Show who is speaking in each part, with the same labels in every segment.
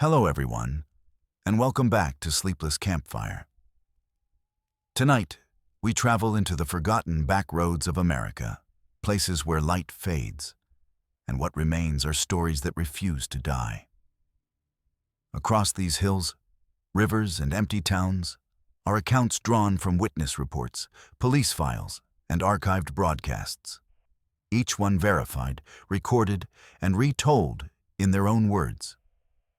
Speaker 1: Hello everyone, and welcome back to Sleepless Campfire. Tonight, we travel into the forgotten back roads of America, places where light fades, and what remains are stories that refuse to die. Across these hills, rivers, and empty towns are accounts drawn from witness reports, police files, and archived broadcasts, each one verified, recorded, and retold in their own words.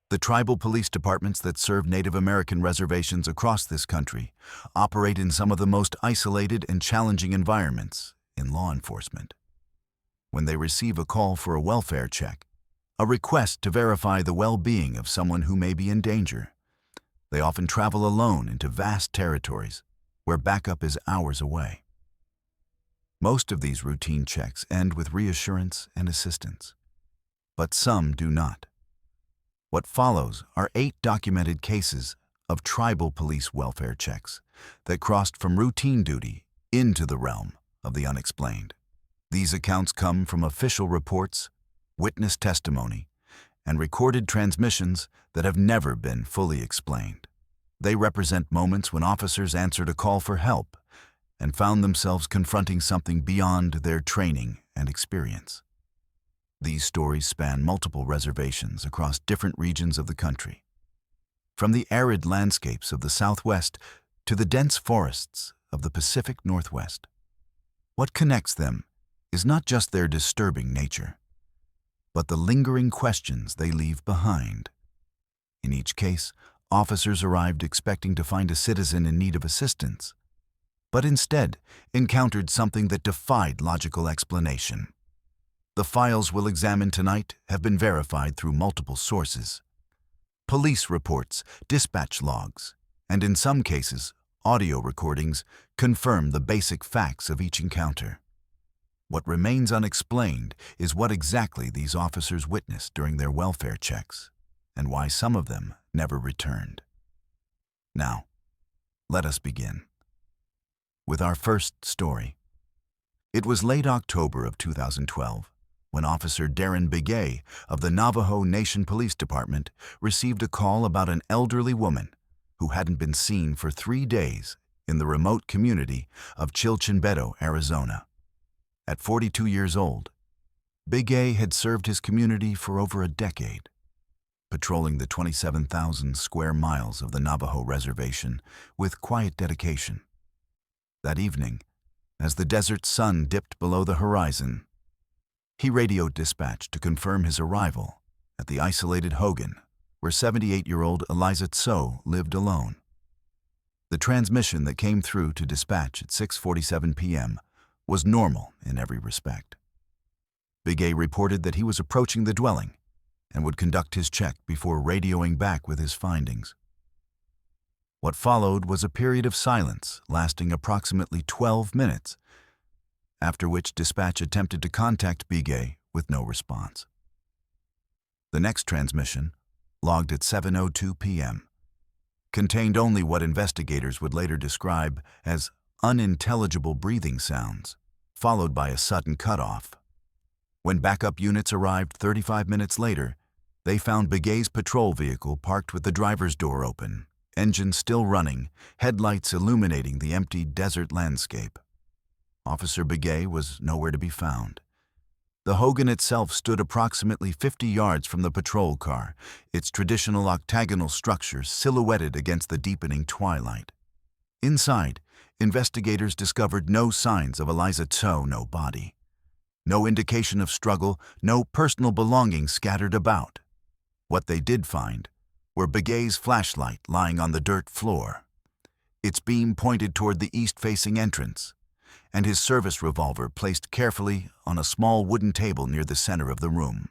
Speaker 1: The tribal police departments that serve Native American reservations across this country operate in some of the most isolated and challenging environments in law enforcement. When they receive a call for a welfare check, a request to verify the well-being of someone who may be in danger, they often travel alone into vast territories where backup is hours away. Most of these routine checks end with reassurance and assistance, but some do not. What follows are 8 documented cases of tribal police welfare checks that crossed from routine duty into the realm of the unexplained. These accounts come from official reports, witness testimony, and recorded transmissions that have never been fully explained. They represent moments when officers answered a call for help and found themselves confronting something beyond their training and experience. These stories span multiple reservations across different regions of the country, from the arid landscapes of the Southwest to the dense forests of the Pacific Northwest. What connects them is not just their disturbing nature, but the lingering questions they leave behind. In each case, officers arrived expecting to find a citizen in need of assistance, but instead encountered something that defied logical explanation. The files we'll examine tonight have been verified through multiple sources. Police reports, dispatch logs, and in some cases, audio recordings confirm the basic facts of each encounter. What remains unexplained is what exactly these officers witnessed during their welfare checks, and why some of them never returned. Now, let us begin with our first story. It was late October of 2012 when Officer Darren Begay of the Navajo Nation Police Department received a call about an elderly woman who hadn't been seen for 3 days in the remote community of Chilchinbeto, Arizona. At 42 years old, Begay had served his community for over a decade, patrolling the 27,000 square miles of the Navajo reservation with quiet dedication. That evening, as the desert sun dipped below the horizon, he radioed dispatch to confirm his arrival at the isolated Hogan, where 78-year-old Eliza Tso lived alone. The transmission that came through to dispatch at 6:47 p.m. was normal in every respect. Begay reported that he was approaching the dwelling and would conduct his check before radioing back with his findings. What followed was a period of silence lasting approximately 12 minutes, after which dispatch attempted to contact Begay with no response. The next transmission, logged at 7:02 p.m., contained only what investigators would later describe as unintelligible breathing sounds, followed by a sudden cutoff. When backup units arrived 35 minutes later, they found Begay's patrol vehicle parked with the driver's door open, engine still running, headlights illuminating the empty desert landscape. Officer Begay was nowhere to be found. The Hogan itself stood approximately 50 yards from the patrol car, its traditional octagonal structure silhouetted against the deepening twilight. Inside, investigators discovered no signs of Eliza Tso, no body. No indication of struggle, no personal belongings scattered about. What they did find were Begay's flashlight lying on the dirt floor, its beam pointed toward the east-facing entrance, and his service revolver placed carefully on a small wooden table near the center of the room.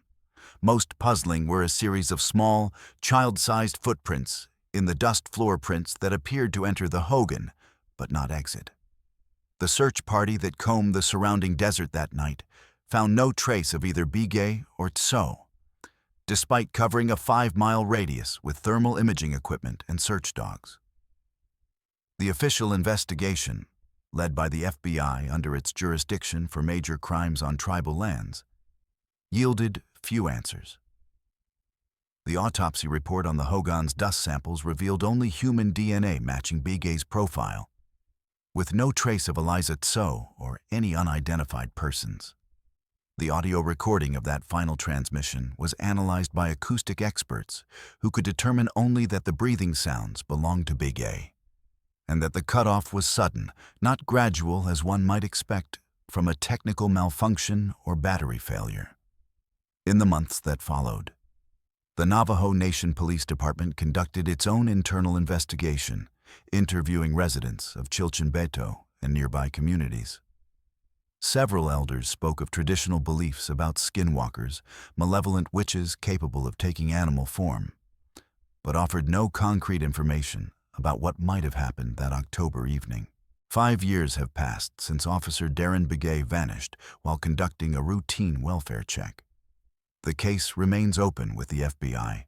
Speaker 1: Most puzzling were a series of small, child-sized footprints in the dust floor prints that appeared to enter the Hogan, but not exit. The search party that combed the surrounding desert that night found no trace of either Begay or Tso, despite covering a 5-mile radius with thermal imaging equipment and search dogs. The official investigation, led by the FBI under its jurisdiction for major crimes on tribal lands, yielded few answers. The autopsy report on the Hogan's dust samples revealed only human DNA matching Bigay's profile, with no trace of Eliza Tso or any unidentified persons. The audio recording of that final transmission was analyzed by acoustic experts who could determine only that the breathing sounds belonged to Bigay, and that the cutoff was sudden, not gradual as one might expect from a technical malfunction or battery failure. In the months that followed, the Navajo Nation Police Department conducted its own internal investigation, interviewing residents of Chilchinbeto and nearby communities. Several elders spoke of traditional beliefs about skinwalkers, malevolent witches capable of taking animal form, but offered no concrete information about what might have happened that October evening. 5 years have passed since Officer Darren Bigay vanished while conducting a routine welfare check. The case remains open with the FBI,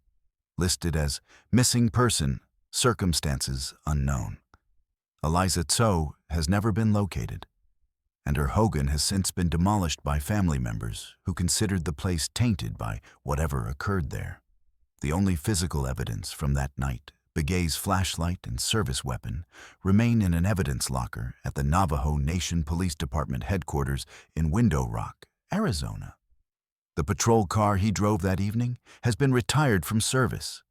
Speaker 1: listed as missing person, circumstances unknown. Eliza Tso has never been located, and her Hogan has since been demolished by family members who considered the place tainted by whatever occurred there. The only physical evidence from that night, Bigay's flashlight and service weapon, remain in an evidence locker at the Navajo Nation Police Department headquarters in Window Rock, Arizona. The patrol car he drove that evening has been retired from service,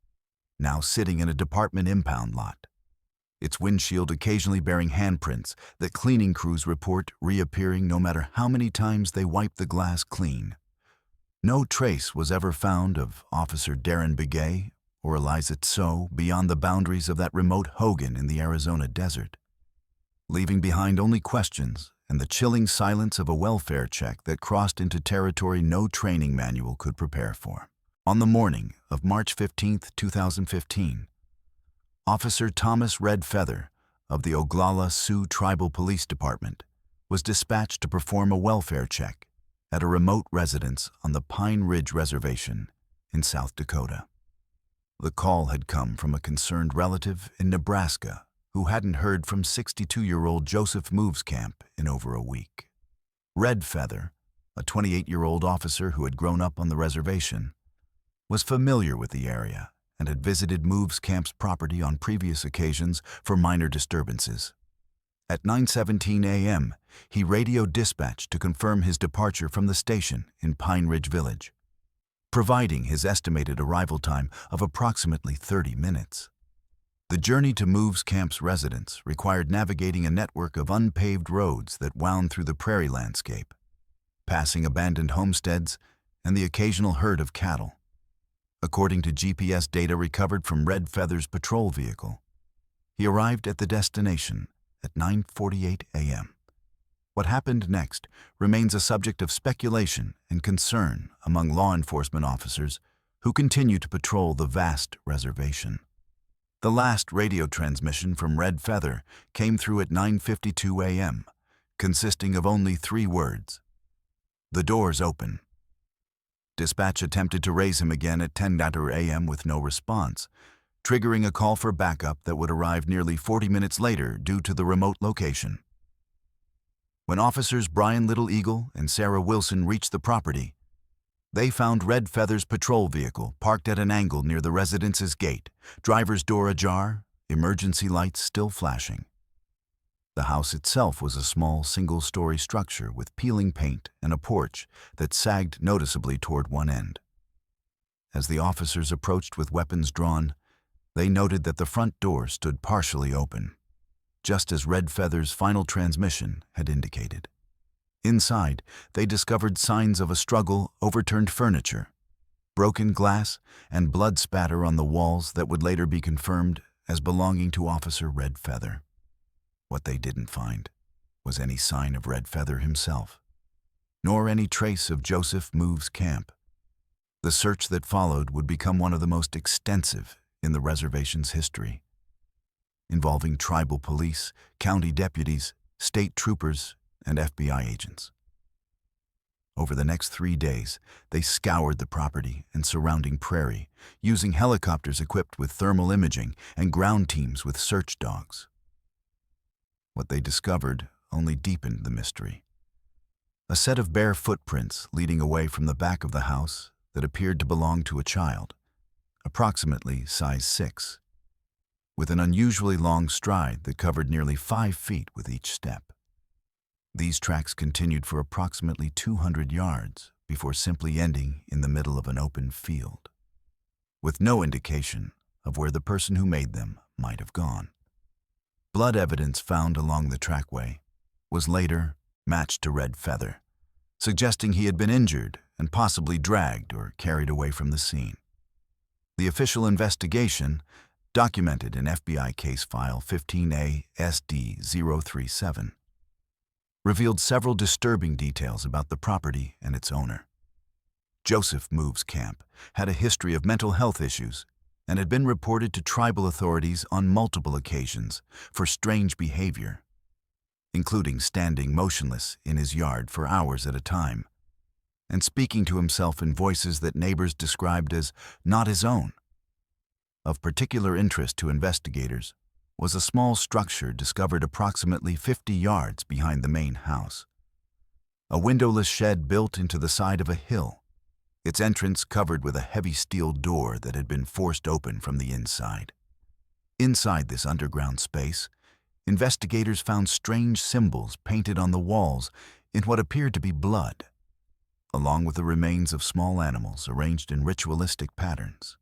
Speaker 1: now sitting in a department impound lot, its windshield occasionally bearing handprints that cleaning crews report reappearing no matter how many times they wipe the glass clean. No trace was ever found of Officer Darren Bigay or Eliza Tso beyond the boundaries of that remote Hogan in the Arizona desert, leaving behind only questions and the chilling silence of a welfare check that crossed into territory no training manual could prepare for. On the morning of March 15, 2015, Officer Thomas Red Feather of the Oglala Sioux Tribal Police Department was dispatched to perform a welfare check at a remote residence on the Pine Ridge Reservation in South Dakota. The call had come from a concerned relative in Nebraska who hadn't heard from 62-year-old Joseph Movescamp in over a week. Red Feather, a 28-year-old officer who had grown up on the reservation, was familiar with the area and had visited Movescamp's property on previous occasions for minor disturbances. At 9:17 a.m., he radioed dispatch to confirm his departure from the station in Pine Ridge Village, providing his estimated arrival time of approximately 30 minutes. The journey to Movescamp's residence required navigating a network of unpaved roads that wound through the prairie landscape, passing abandoned homesteads and the occasional herd of cattle. According to GPS data recovered from Red Feather's patrol vehicle, he arrived at the destination at 9:48 a.m. What happened next remains a subject of speculation and concern among law enforcement officers who continue to patrol the vast reservation. The last radio transmission from Red Feather came through at 9:52 a.m., consisting of only 3 words: "The door's open." Dispatch attempted to raise him again at 10 a.m. with no response, triggering a call for backup that would arrive nearly 40 minutes later due to the remote location. When officers Brian Little Eagle and Sarah Wilson reached the property, they found Red Feather's patrol vehicle parked at an angle near the residence's gate, driver's door ajar, emergency lights still flashing. The house itself was a small single-story structure with peeling paint and a porch that sagged noticeably toward one end. As the officers approached with weapons drawn, they noted that the front door stood partially open, just as Red Feather's final transmission had indicated. Inside, they discovered signs of a struggle, overturned furniture, broken glass, and blood spatter on the walls that would later be confirmed as belonging to Officer Red Feather. What they didn't find was any sign of Red Feather himself, nor any trace of Joseph Movescamp. The search that followed would become one of the most extensive in the reservation's history, involving tribal police, county deputies, state troopers, and FBI agents. Over the next 3 days, they scoured the property and surrounding prairie, using helicopters equipped with thermal imaging and ground teams with search dogs. What they discovered only deepened the mystery. A set of bare footprints leading away from the back of the house that appeared to belong to a child, a approximately size 6, with an unusually long stride that covered nearly 5 feet with each step. These tracks continued for approximately 200 yards before simply ending in the middle of an open field, with no indication of where the person who made them might have gone. Blood evidence found along the trackway was later matched to red feather, suggesting he had been injured and possibly dragged or carried away from the scene. The official investigation, documented in FBI case file 15A SD037, revealed several disturbing details about the property and its owner. Joseph Moves Camp had a history of mental health issues and had been reported to tribal authorities on multiple occasions for strange behavior, including standing motionless in his yard for hours at a time and speaking to himself in voices that neighbors described as not his own. Of particular interest to investigators was a small structure discovered approximately 50 yards behind the main house. A windowless shed built into the side of a hill, its entrance covered with a heavy steel door that had been forced open from the inside. Inside this underground space, investigators found strange symbols painted on the walls in what appeared to be blood, along with the remains of small animals arranged in ritualistic patterns.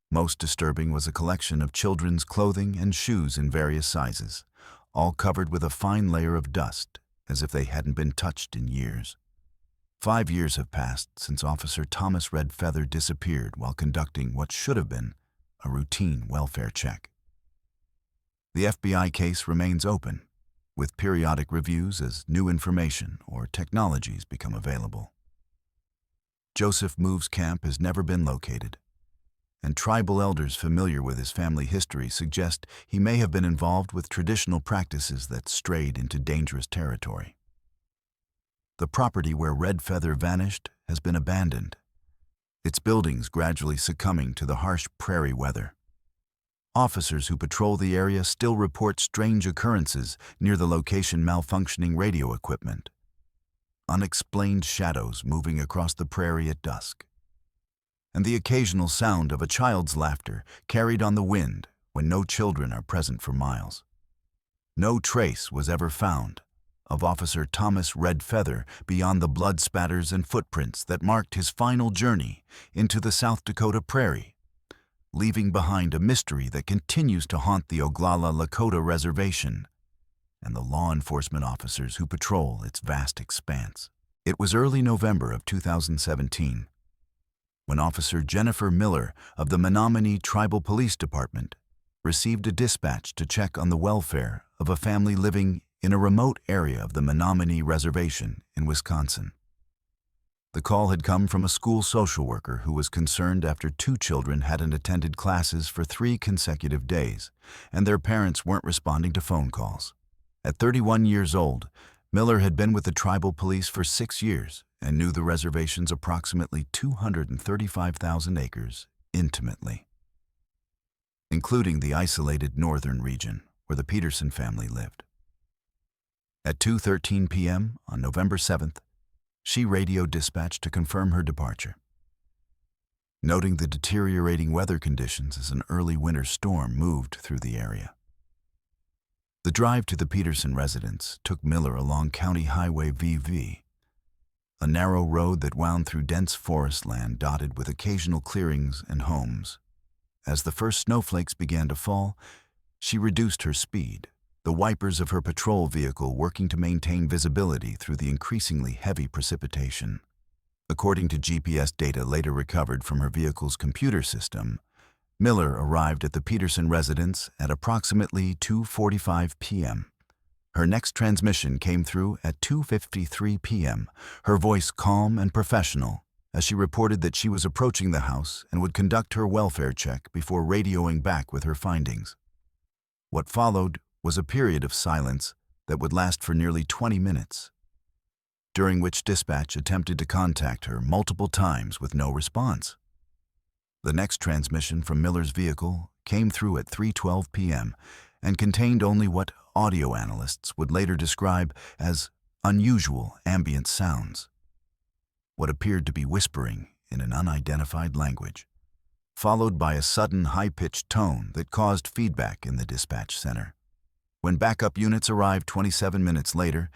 Speaker 1: Most disturbing was a collection of children's clothing and shoes in various sizes, all covered with a fine layer of dust, as if they hadn't been touched in years. 5 years have passed since Officer Thomas Red Feather disappeared while conducting what should have been a routine welfare check. The FBI case remains open, with periodic reviews as new information or technologies become available. Joseph Moves Camp has never been located, and tribal elders familiar with his family history suggest he may have been involved with traditional practices that strayed into dangerous territory. The property where Red Feather vanished has been abandoned, its buildings gradually succumbing to the harsh prairie weather. Officers who patrol the area still report strange occurrences near the location malfunctioning radio equipment, unexplained shadows moving across the prairie at dusk, and the occasional sound of a child's laughter carried on the wind when no children are present for miles. No trace was ever found of Officer Thomas Red Feather beyond the blood spatters and footprints that marked his final journey into the South Dakota prairie, leaving behind a mystery that continues to haunt the Oglala Lakota Reservation and the law enforcement officers who patrol its vast expanse. It was early November of 2017 when Officer Jennifer Miller of the Menominee Tribal Police Department received a dispatch to check on the welfare of a family living in a remote area of the Menominee Reservation in Wisconsin. The call had come from a school social worker who was concerned after 2 children hadn't attended classes for 3 consecutive days, and their parents weren't responding to phone calls. At 31 years old, Miller had been with the tribal police for 6 years and knew the reservation's approximately 235,000 acres intimately, including the isolated northern region where the Peterson family lived. At 2:13 p.m. on November 7th, she radioed dispatch to confirm her departure. Noting the deteriorating weather conditions as an early winter storm moved through the area. The drive to the Peterson residence took Miller along County Highway VV, a narrow road that wound through dense forest land dotted with occasional clearings and homes. As the first snowflakes began to fall, she reduced her speed, the wipers of her patrol vehicle working to maintain visibility through the increasingly heavy precipitation. According to GPS data later recovered from her vehicle's computer system, Miller arrived at the Peterson residence at approximately 2:45 p.m. Her next transmission came through at 2:53 p.m., her voice calm and professional, as she reported that she was approaching the house and would conduct her welfare check before radioing back with her findings. What followed was a period of silence that would last for nearly 20 minutes, during which dispatch attempted to contact her multiple times with no response. The next transmission from Miller's vehicle came through at 3:12 p.m. and contained only what audio analysts would later describe as unusual ambient sounds, what appeared to be whispering in an unidentified language. followed by a sudden high-pitched tone that caused feedback in the dispatch center. When backup units arrived 27 minutes later,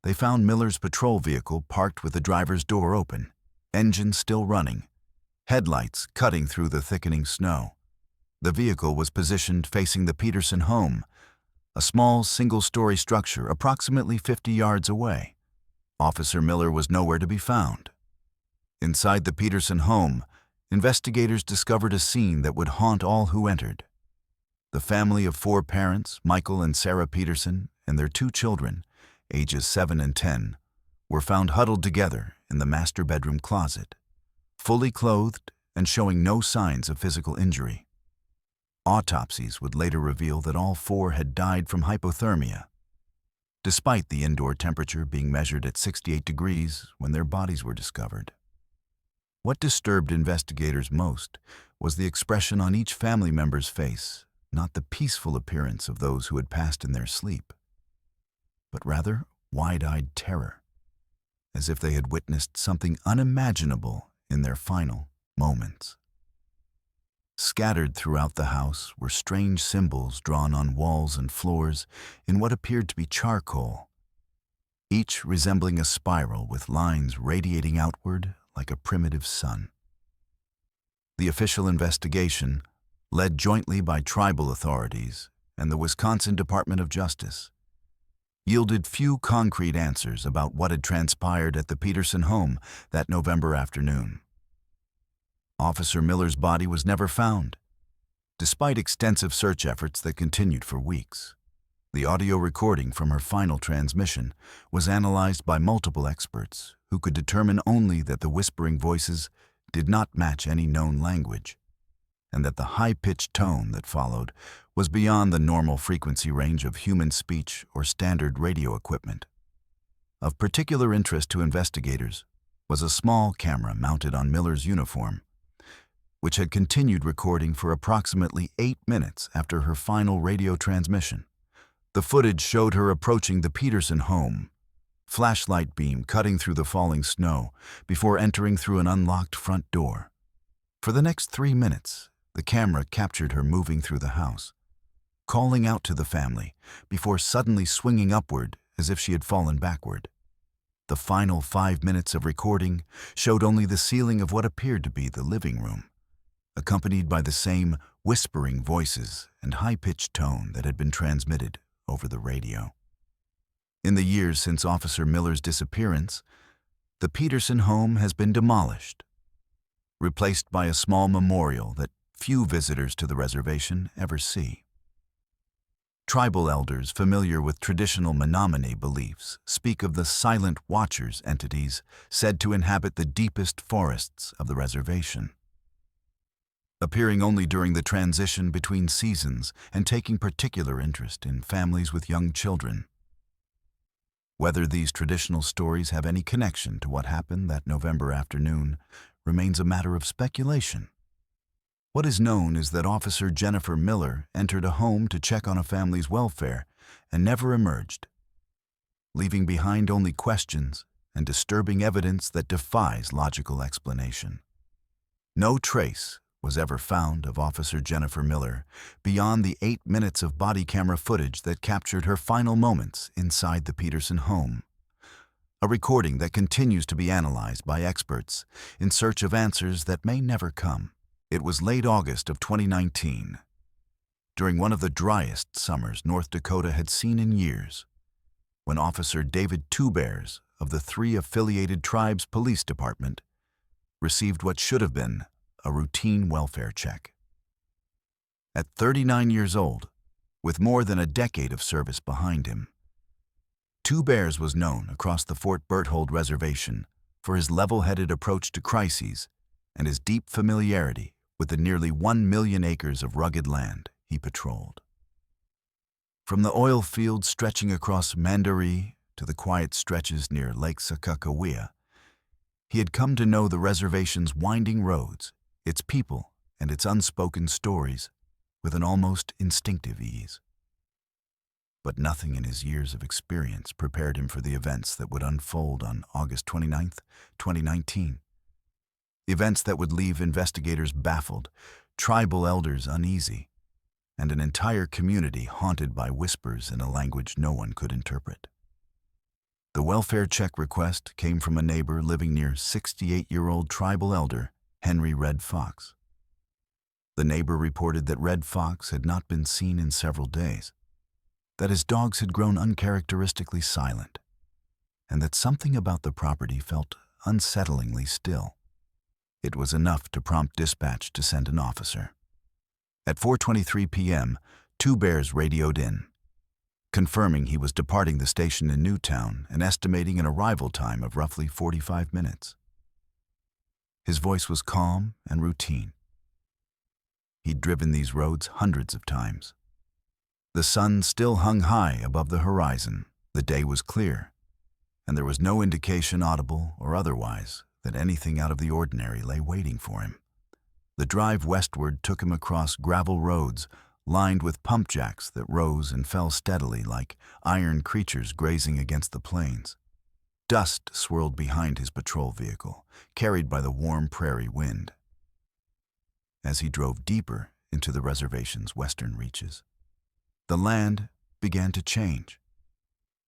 Speaker 1: they found Miller's patrol vehicle parked with the driver's door open, engine still running, headlights cutting through the thickening snow. The vehicle was positioned facing the Peterson home, a small single-story structure approximately 50 yards away. Officer Miller was nowhere to be found. Inside the Peterson home, investigators discovered a scene that would haunt all who entered. The family of 4 parents, Michael and Sarah Peterson, and their 2 children, ages 7 and 10, were found huddled together in the master bedroom closet, fully clothed and showing no signs of physical injury. Autopsies would later reveal that all 4 had died from hypothermia, despite the indoor temperature being measured at 68 degrees when their bodies were discovered. What disturbed investigators most was the expression on each family member's face, not the peaceful appearance of those who had passed in their sleep, but rather wide-eyed terror, as if they had witnessed something unimaginable in their final moments. Scattered throughout the house were strange symbols drawn on walls and floors in what appeared to be charcoal, each resembling a spiral with lines radiating outward like a primitive sun. The official investigation, led jointly by tribal authorities and the Wisconsin Department of Justice, yielded few concrete answers about what had transpired at the Peterson home that November afternoon. Officer Miller's body was never found, despite extensive search efforts that continued for weeks. The audio recording from her final transmission was analyzed by multiple experts who could determine only that the whispering voices did not match any known language, and that the high-pitched tone that followed was beyond the normal frequency range of human speech or standard radio equipment. Of particular interest to investigators was a small camera mounted on Miller's uniform, which had continued recording for approximately 8 minutes after her final radio transmission. The footage showed her approaching the Peterson home, flashlight beam cutting through the falling snow before entering through an unlocked front door. For the next 3 minutes, the camera captured her moving through the house, calling out to the family before suddenly swinging upward as if she had fallen backward. The final 5 minutes of recording showed only the ceiling of what appeared to be the living room, accompanied by the same whispering voices and high-pitched tone that had been transmitted over the radio. In the years since Officer Miller's disappearance, the Peterson home has been demolished, replaced by a small memorial that few visitors to the reservation ever see. Tribal elders familiar with traditional Menominee beliefs speak of the silent watchers entities said to inhabit the deepest forests of the reservation, appearing only during the transition between seasons and taking particular interest in families with young children. Whether these traditional stories have any connection to what happened that November afternoon remains a matter of speculation. What is known is that Officer Jennifer Miller entered a home to check on a family's welfare and never emerged, leaving behind only questions and disturbing evidence that defies logical explanation. No trace was ever found of Officer Jennifer Miller beyond the 8 minutes of body camera footage that captured her final moments inside the Peterson home, a recording that continues to be analyzed by experts in search of answers that may never come. It was late August of 2019, during one of the driest summers North Dakota had seen in years, when Officer David Two Bears of the 3 affiliated tribes police department received what should have been a routine welfare check. At 39 years old, with more than a decade of service behind him, Two Bears was known across the Fort Berthold Reservation for his level-headed approach to crises and his deep familiarity with the nearly 1 million acres of rugged land he patrolled. From the oil fields stretching across Mandaree to the quiet stretches near Lake Sakakawea, he had come to know the reservation's winding roads, its people, and its unspoken stories with an almost instinctive ease. But nothing in his years of experience prepared him for the events that would unfold on August 29, 2019. Events that would leave investigators baffled, tribal elders uneasy, and an entire community haunted by whispers in a language no one could interpret. The welfare check request came from a neighbor living near 68-year-old tribal elder Henry Red Fox. The neighbor reported that Red Fox had not been seen in several days, that his dogs had grown uncharacteristically silent, and that something about the property felt unsettlingly still. It was enough to prompt dispatch to send an officer. At 4:23 p.m., Two Bears radioed in, confirming he was departing the station in Newtown and estimating an arrival time of roughly 45 minutes. His voice was calm and routine. He'd driven these roads hundreds of times. The sun still hung high above the horizon, the day was clear, and there was no indication, audible or otherwise, that anything out of the ordinary lay waiting for him. The drive westward took him across gravel roads lined with pump jacks that rose and fell steadily like iron creatures grazing against the plains. Dust swirled behind his patrol vehicle, carried by the warm prairie wind. As he drove deeper into the reservation's western reaches, the land began to change.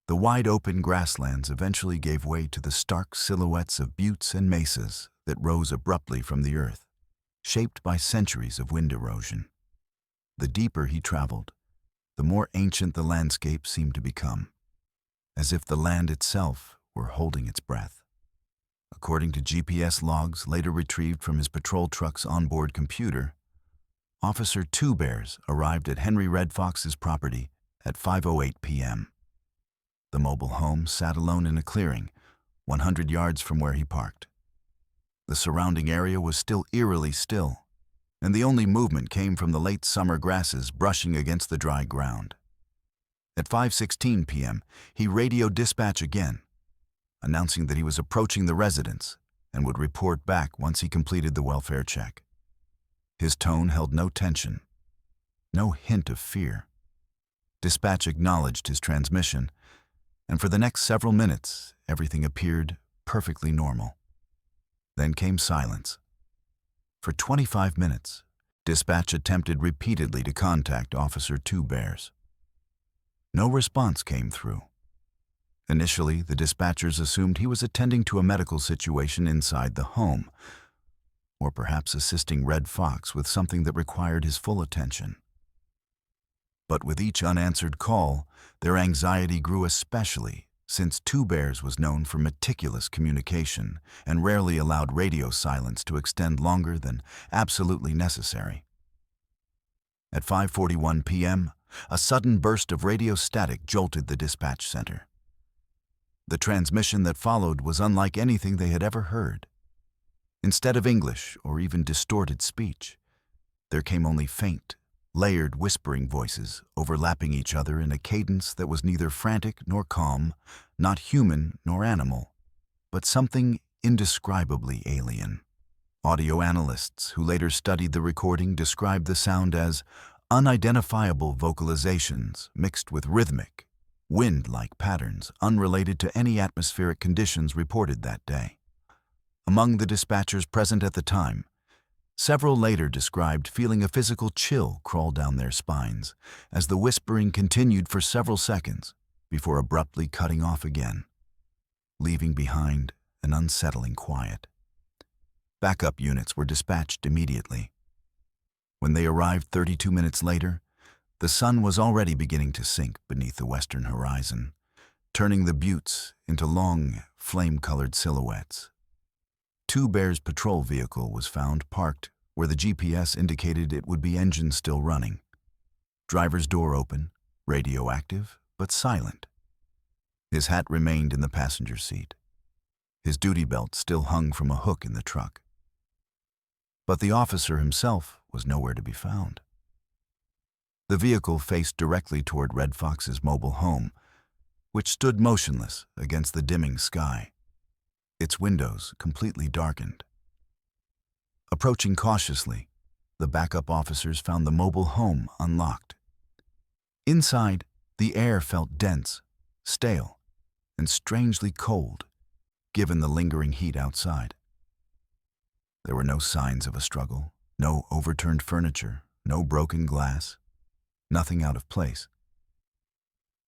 Speaker 1: The wide-open grasslands eventually gave way to the stark silhouettes of buttes and mesas that rose abruptly from the earth, shaped by centuries of wind erosion. The deeper he traveled, the more ancient the landscape seemed to become, as if the land itself were holding its breath. According to GPS logs later retrieved from his patrol truck's onboard computer, Officer Two Bears arrived at Henry Red Fox's property at 5:08 p.m. The mobile home sat alone in a clearing, 100 yards from where he parked. The surrounding area was still eerily still, and the only movement came from the late summer grasses brushing against the dry ground. At 5:16 p.m., he radioed dispatch again, announcing that he was approaching the residence and would report back once he completed the welfare check. His tone held no tension, no hint of fear. Dispatch acknowledged his transmission, and for the next several minutes, everything appeared perfectly normal. Then came silence. For 25 minutes, dispatch attempted repeatedly to contact Officer Two Bears. No response came through. Initially, the dispatchers assumed he was attending to a medical situation inside the home, or perhaps assisting Red Fox with something that required his full attention. But with each unanswered call, their anxiety grew especially since Two Bears was known for meticulous communication and rarely allowed radio silence to extend longer than absolutely necessary. At 5:41 p.m., a sudden burst of radio static jolted the dispatch center. The transmission that followed was unlike anything they had ever heard. Instead of English or even distorted speech, there came only faint, layered whispering voices overlapping each other in a cadence that was neither frantic nor calm, not human nor animal, but something indescribably alien. Audio analysts who later studied the recording described the sound as unidentifiable vocalizations mixed with rhythmic, wind-like patterns unrelated to any atmospheric conditions reported that day. Among the dispatchers present at the time, several later described feeling a physical chill crawl down their spines as the whispering continued for several seconds before abruptly cutting off again, leaving behind an unsettling quiet. Backup units were dispatched immediately. When they arrived 32 minutes later, the sun was already beginning to sink beneath the western horizon, turning the buttes into long, flame-colored silhouettes. Two Bears' patrol vehicle was found parked where the GPS indicated it would be engine still running. Driver's door open, radio active, but silent. His hat remained in the passenger seat. His duty belt still hung from a hook in the truck. But the officer himself was nowhere to be found. The vehicle faced directly toward Red Fox's mobile home, which stood motionless against the dimming sky, its windows completely darkened. Approaching cautiously, the backup officers found the mobile home unlocked. Inside, the air felt dense, stale, and strangely cold, given the lingering heat outside. There were no signs of a struggle, no overturned furniture, no broken glass, nothing out of place.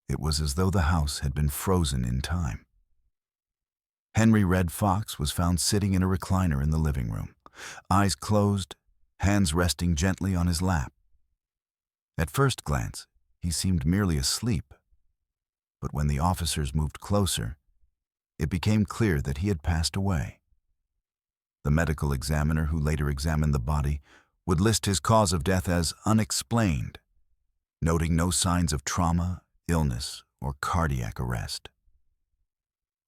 Speaker 1: It was as though the house had been frozen in time. Henry Red Fox was found sitting in a recliner in the living room, eyes closed, hands resting gently on his lap. At first glance, he seemed merely asleep, but when the officers moved closer, it became clear that he had passed away. The medical examiner who later examined the body would list his cause of death as unexplained, noting no signs of trauma, illness, or cardiac arrest.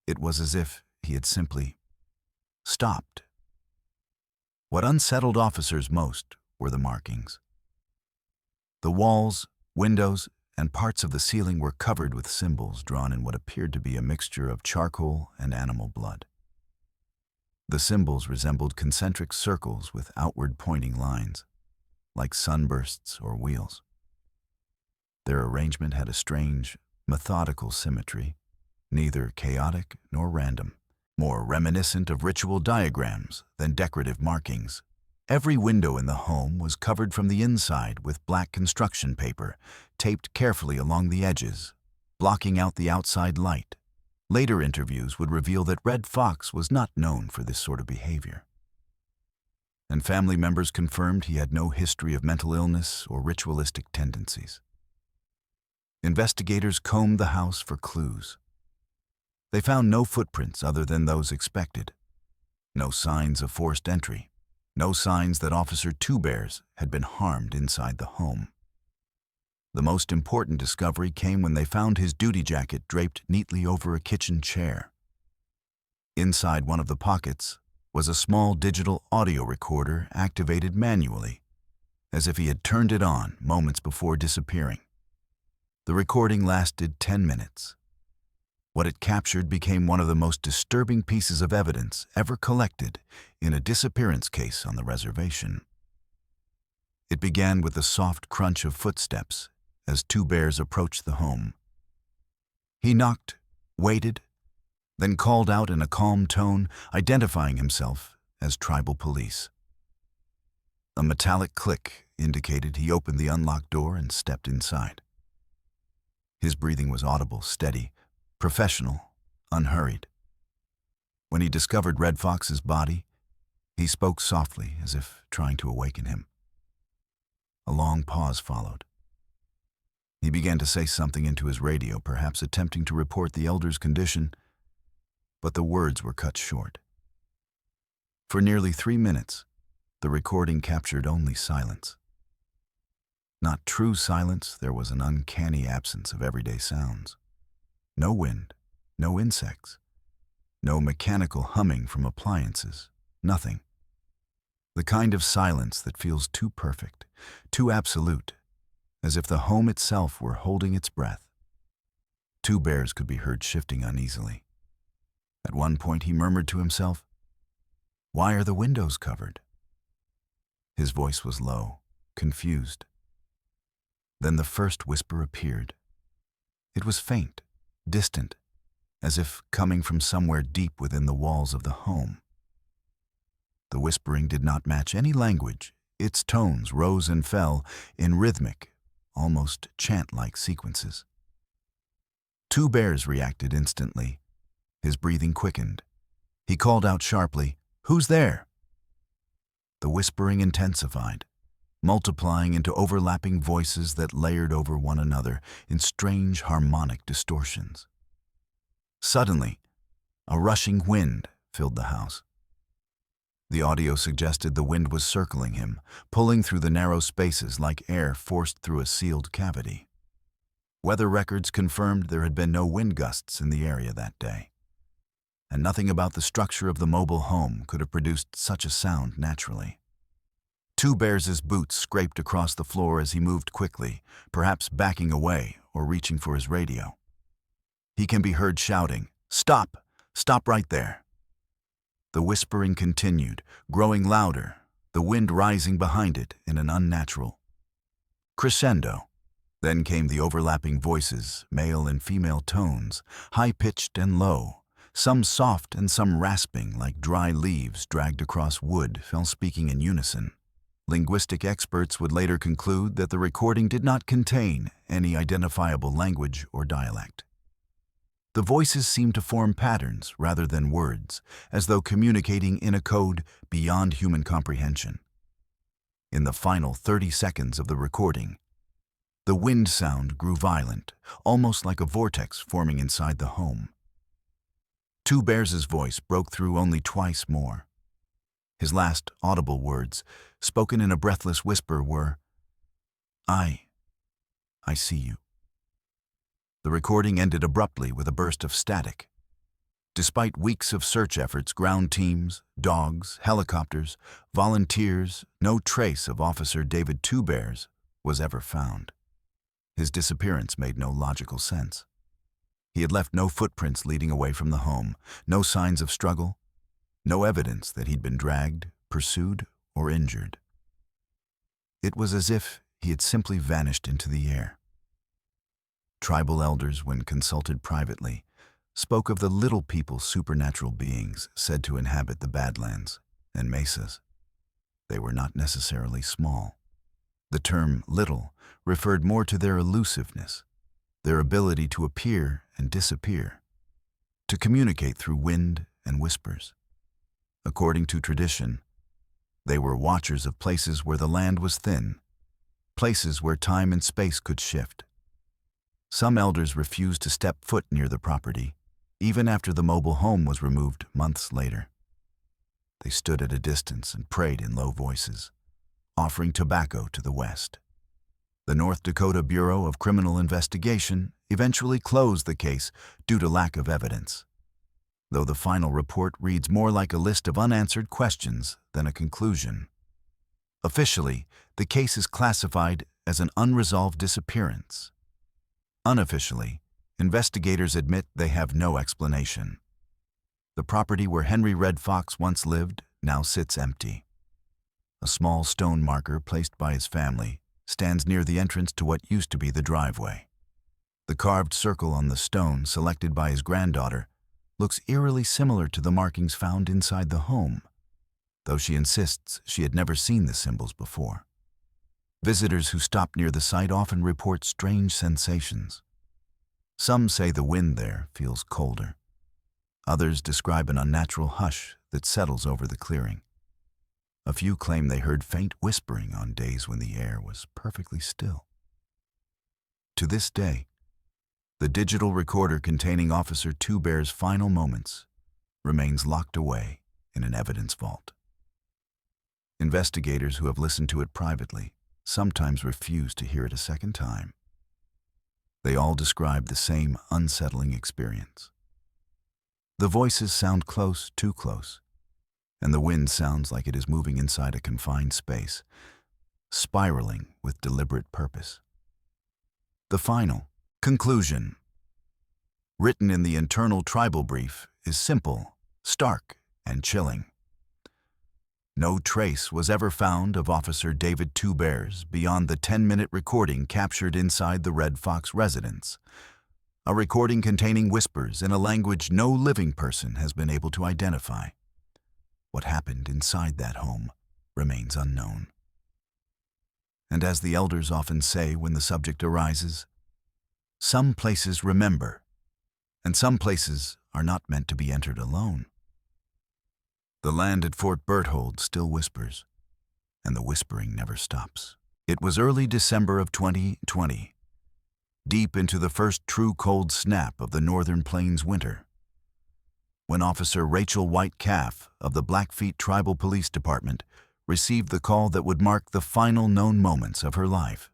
Speaker 1: It was as if he had simply stopped. What unsettled officers most were the markings. The walls, windows, and parts of the ceiling were covered with symbols drawn in what appeared to be a mixture of charcoal and animal blood. The symbols resembled concentric circles with outward-pointing lines, like sunbursts or wheels. Their arrangement had a strange, methodical symmetry, neither chaotic nor random, more reminiscent of ritual diagrams than decorative markings. Every window in the home was covered from the inside with black construction paper, taped carefully along the edges, blocking out the outside light. Later interviews would reveal that Red Fox was not known for this sort of behavior. And family members confirmed he had no history of mental illness or ritualistic tendencies. Investigators combed the house for clues. They found no footprints other than those expected, no signs of forced entry, no signs that Officer Two Bears had been harmed inside the home. The most important discovery came when they found his duty jacket draped neatly over a kitchen chair. Inside one of the pockets was a small digital audio recorder activated manually, as if he had turned it on moments before disappearing. The recording lasted 10 minutes. What it captured became one of the most disturbing pieces of evidence ever collected in a disappearance case on the reservation. It began with the soft crunch of footsteps as Two Bears approached the home. He knocked, waited, then called out in a calm tone, identifying himself as tribal police. A metallic click indicated he opened the unlocked door and stepped inside. His breathing was audible, steady, professional, unhurried. When he discovered Red Fox's body, he spoke softly as if trying to awaken him. A long pause followed. He began to say something into his radio, perhaps attempting to report the elder's condition, but the words were cut short. For nearly 3 minutes, the recording captured only silence. Not true silence, there was an uncanny absence of everyday sounds. No wind, no insects, no mechanical humming from appliances, nothing. The kind of silence that feels too perfect, too absolute, as if the home itself were holding its breath. Two Bears could be heard shifting uneasily. At one point he murmured to himself, "Why are the windows covered?" His voice was low, confused. Then the first whisper appeared. It was faint, distant, as if coming from somewhere deep within the walls of the home. The whispering did not match any language. Its tones rose and fell in rhythmic, almost chant-like sequences. Two Bears reacted instantly. His breathing quickened. He called out sharply, "Who's there?" The whispering intensified, multiplying into overlapping voices that layered over one another in strange harmonic distortions. Suddenly, a rushing wind filled the house. The audio suggested the wind was circling him, pulling through the narrow spaces like air forced through a sealed cavity. Weather records confirmed there had been no wind gusts in the area that day, and nothing about the structure of the mobile home could have produced such a sound naturally. Two Bears' boots scraped across the floor as he moved quickly, perhaps backing away or reaching for his radio. He can be heard shouting, "Stop! Stop right there!" The whispering continued, growing louder, the wind rising behind it in an unnatural crescendo. Then came the overlapping voices, male and female tones, high-pitched and low, Some soft and some rasping, like dry leaves dragged across wood, fell speaking in unison. Linguistic experts would later conclude that the recording did not contain any identifiable language or dialect. The voices seemed to form patterns rather than words, as though communicating in a code beyond human comprehension. In the final 30 seconds of the recording, the wind sound grew violent, almost like a vortex forming inside the home. Two Bears' voice broke through only twice more. His last audible words, spoken in a breathless whisper, were, I see you." The recording ended abruptly with a burst of static. Despite weeks of search efforts, ground teams, dogs, helicopters, volunteers, no trace of Officer David Two Bears was ever found. His disappearance made no logical sense. He had left no footprints leading away from the home, no signs of struggle, no evidence that he'd been dragged, pursued, or injured. It was as if he had simply vanished into the air. Tribal elders, when consulted privately, spoke of the little people, supernatural beings said to inhabit the Badlands and mesas. They were not necessarily small. The term little referred more to their elusiveness, their ability to appear and disappear, to communicate through wind and whispers. According to tradition, they were watchers of places where the land was thin, places where time and space could shift. Some elders refused to step foot near the property, even after the mobile home was removed months later. They stood at a distance and prayed in low voices, offering tobacco to the west. The North Dakota Bureau of Criminal Investigation eventually closed the case due to lack of evidence, though the final report reads more like a list of unanswered questions than a conclusion. Officially, the case is classified as an unresolved disappearance. Unofficially, investigators admit they have no explanation. The property where Henry Red Fox once lived now sits empty. A small stone marker placed by his family stands near the entrance to what used to be the driveway. The carved circle on the stone, selected by his granddaughter, looks eerily similar to the markings found inside the home, though she insists she had never seen the symbols before. Visitors who stop near the site often report strange sensations. Some say the wind there feels colder. Others describe an unnatural hush that settles over the clearing. A few claim they heard faint whispering on days when the air was perfectly still. To this day, the digital recorder containing Officer Two Bear's final moments remains locked away in an evidence vault. Investigators who have listened to it privately sometimes refuse to hear it a second time. They all describe the same unsettling experience. The voices sound close, too close, and the wind sounds like it is moving inside a confined space, spiraling with deliberate purpose. The final conclusion, written in the internal tribal brief, is simple, stark, and chilling. No trace was ever found of Officer David Two Bears beyond the 10-minute recording captured inside the Red Fox residence, a recording containing whispers in a language no living person has been able to identify. What happened inside that home remains unknown. And as the elders often say when the subject arises, some places remember, and some places are not meant to be entered alone. The land at Fort Berthold still whispers, and the whispering never stops. It was early December of 2020, deep into the first true cold snap of the Northern Plains winter, when Officer Rachel White Calf of the Blackfeet Tribal Police Department received the call that would mark the final known moments of her life.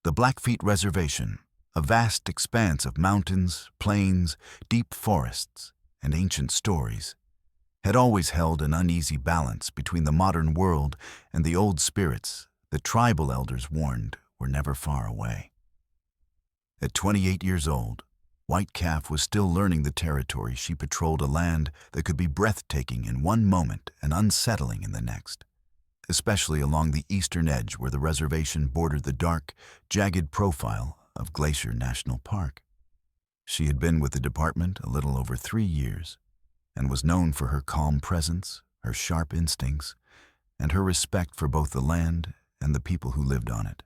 Speaker 1: The Blackfeet Reservation, a vast expanse of mountains, plains, deep forests, and ancient stories, had always held an uneasy balance between the modern world and the old spirits that tribal elders warned were never far away. At 28 years old, White Calf was still learning the territory. She patrolled a land that could be breathtaking in one moment and unsettling in the next, especially along the eastern edge where the reservation bordered the dark, jagged profile of Glacier National Park. She had been with the department a little over 3 years and was known for her calm presence, her sharp instincts, and her respect for both the land and the people who lived on it.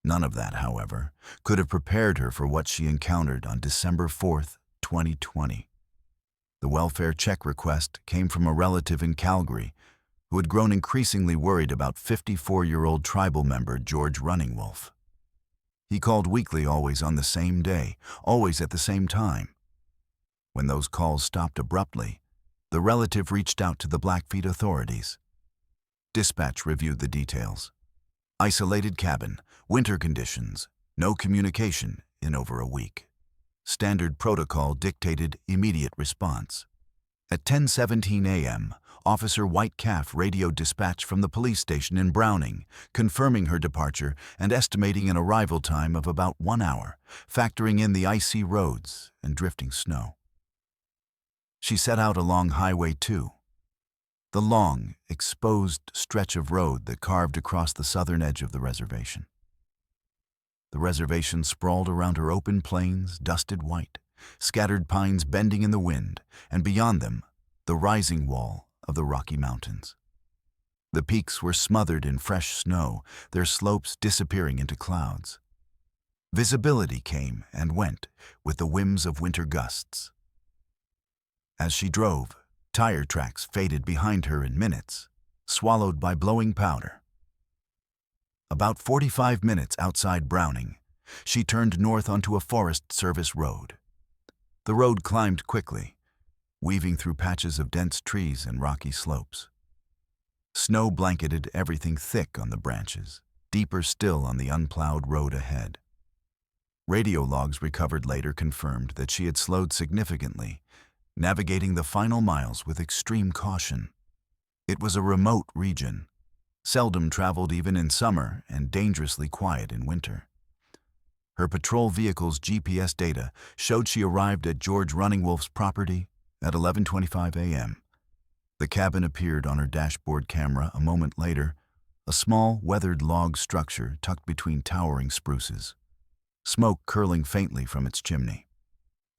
Speaker 1: None of that, however, could have prepared her for what she encountered on December 4th, 2020. The welfare check request came from a relative in Calgary who had grown increasingly worried about 54-year-old tribal member George Running Wolf. He called weekly, always on the same day, always at the same time. When those calls stopped abruptly, the relative reached out to the Blackfeet authorities. Dispatch reviewed the details. Isolated cabin, winter conditions, no communication in over a week. Standard protocol dictated immediate response. At 10:17 a.m., Officer Whitecalf radioed dispatch from the police station in Browning, confirming her departure and estimating an arrival time of about 1 hour, factoring in the icy roads and drifting snow. She set out along Highway 2, the long, exposed stretch of road that carved across the southern edge of the reservation. The reservation sprawled around her open plains, dusted white, scattered pines bending in the wind, and beyond them, the rising wall of the Rocky Mountains. The peaks were smothered in fresh snow, their slopes disappearing into clouds. Visibility came and went with the whims of winter gusts. As she drove, tire tracks faded behind her in minutes, swallowed by blowing powder. About 45 minutes outside Browning, she turned north onto a Forest Service road. The road climbed quickly, weaving through patches of dense trees and rocky slopes. Snow blanketed everything thick on the branches, deeper still on the unplowed road ahead. Radio logs recovered later confirmed that she had slowed significantly, navigating the final miles with extreme caution. It was a remote region, seldom traveled even in summer and dangerously quiet in winter. Her patrol vehicle's GPS data showed she arrived at George Running Wolf's property at 11:25 a.m. The cabin appeared on her dashboard camera a moment later, a small, weathered log structure tucked between towering spruces, smoke curling faintly from its chimney.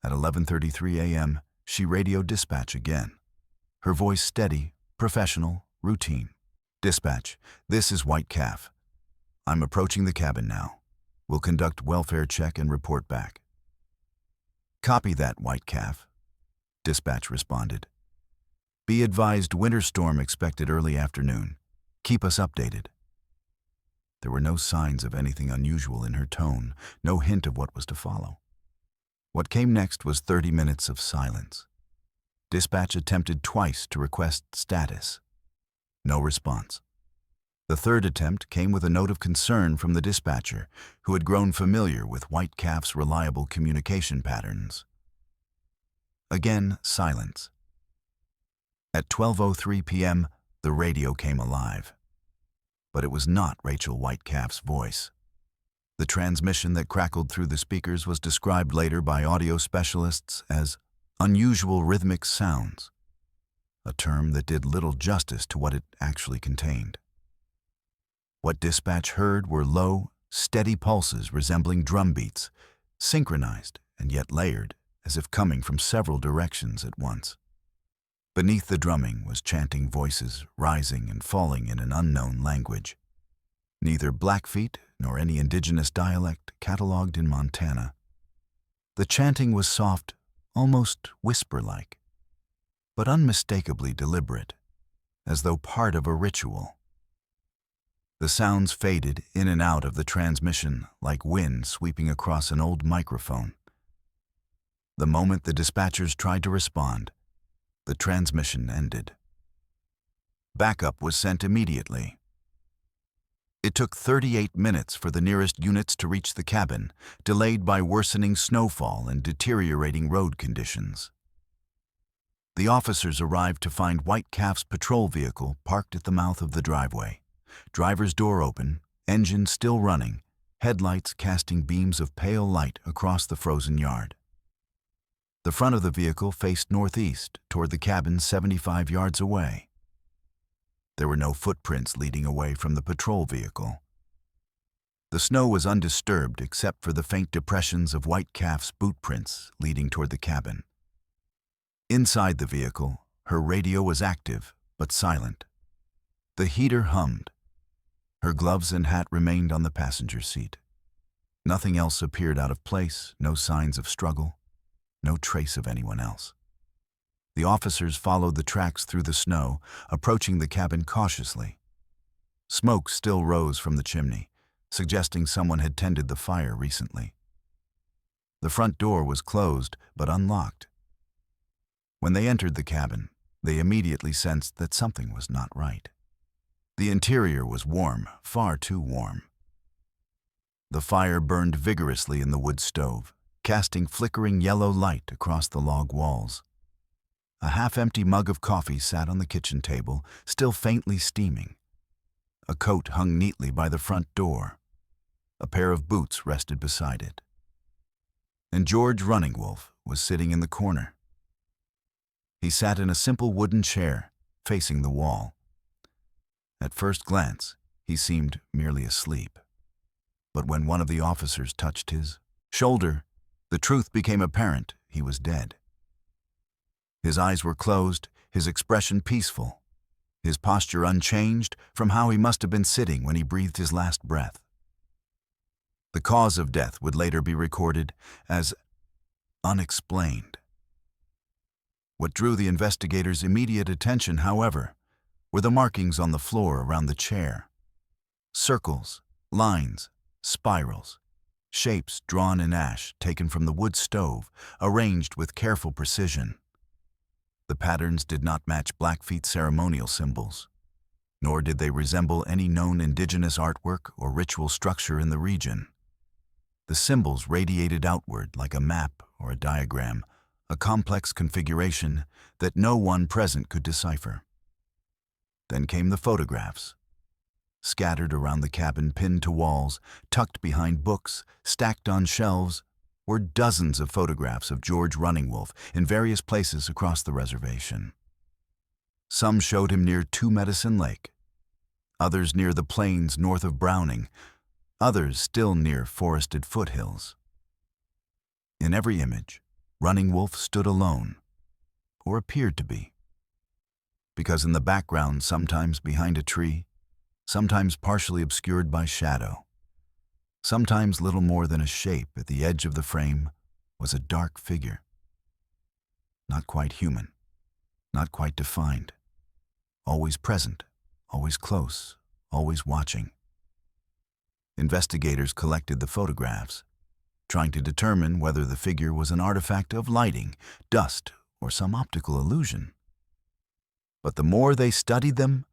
Speaker 1: At 11:33 a.m., she radioed dispatch again, her voice steady, professional, routine. "Dispatch, this is Whitecalf. I'm approaching the cabin now. We'll conduct welfare check and report back." "Copy that, Whitecalf," dispatch responded. "Be advised, winter storm expected early afternoon. Keep us updated." There were no signs of anything unusual in her tone, no hint of what was to follow. What came next was 30 minutes of silence. Dispatch attempted twice to request status. No response. The third attempt came with a note of concern from the dispatcher, who had grown familiar with Whitecalf's reliable communication patterns. Again, silence. At 12:03 p.m., the radio came alive. But it was not Rachel Whitecalf's voice. The transmission that crackled through the speakers was described later by audio specialists as unusual rhythmic sounds, a term that did little justice to what it actually contained. What dispatch heard were low, steady pulses resembling drum beats, synchronized and yet layered, as if coming from several directions at once. Beneath the drumming was chanting voices, rising and falling in an unknown language. Neither Blackfeet nor any indigenous dialect catalogued in Montana. The chanting was soft, almost whisper-like, but unmistakably deliberate, as though part of a ritual. The sounds faded in and out of the transmission like wind sweeping across an old microphone. The moment the dispatchers tried to respond, the transmission ended. Backup was sent immediately. It took 38 minutes for the nearest units to reach the cabin, delayed by worsening snowfall and deteriorating road conditions. The officers arrived to find Whitecalf's patrol vehicle parked at the mouth of the driveway, driver's door open, engine still running, headlights casting beams of pale light across the frozen yard. The front of the vehicle faced northeast toward the cabin 75 yards away. There were no footprints leading away from the patrol vehicle. The snow was undisturbed except for the faint depressions of White Calf's boot prints leading toward the cabin. Inside the vehicle, her radio was active but silent. The heater hummed. Her gloves and hat remained on the passenger seat. Nothing else appeared out of place, no signs of struggle, no trace of anyone else. The officers followed the tracks through the snow, approaching the cabin cautiously. Smoke still rose from the chimney, suggesting someone had tended the fire recently. The front door was closed but unlocked. When they entered the cabin, they immediately sensed that something was not right. The interior was warm, far too warm. The fire burned vigorously in the wood stove, casting flickering yellow light across the log walls. A half-empty mug of coffee sat on the kitchen table, still faintly steaming. A coat hung neatly by the front door. A pair of boots rested beside it. And George Running Wolf was sitting in the corner. He sat in a simple wooden chair, facing the wall. At first glance, he seemed merely asleep. But when one of the officers touched his shoulder, the truth became apparent: he was dead. His eyes were closed, his expression peaceful, his posture unchanged from how he must have been sitting when he breathed his last breath. The cause of death would later be recorded as unexplained. What drew the investigators' immediate attention, however, were the markings on the floor around the chair. Circles, lines, spirals, shapes drawn in ash taken from the wood stove, arranged with careful precision. The patterns did not match Blackfeet ceremonial symbols, nor did they resemble any known indigenous artwork or ritual structure in the region. The symbols radiated outward like a map or a diagram, a complex configuration that no one present could decipher. Then came the photographs. Scattered around the cabin, pinned to walls, tucked behind books, stacked on shelves, were dozens of photographs of George Running Wolf in various places across the reservation. Some showed him near Two Medicine Lake, others near the plains north of Browning, others still near forested foothills. In every image, Running Wolf stood alone, or appeared to be, because in the background, sometimes behind a tree, sometimes partially obscured by shadow, sometimes little more than a shape at the edge of the frame, was a dark figure. Not quite human, not quite defined, always present, always close, always watching. Investigators collected the photographs, trying to determine whether the figure was an artifact of lighting, dust, or some optical illusion. But the more they studied them,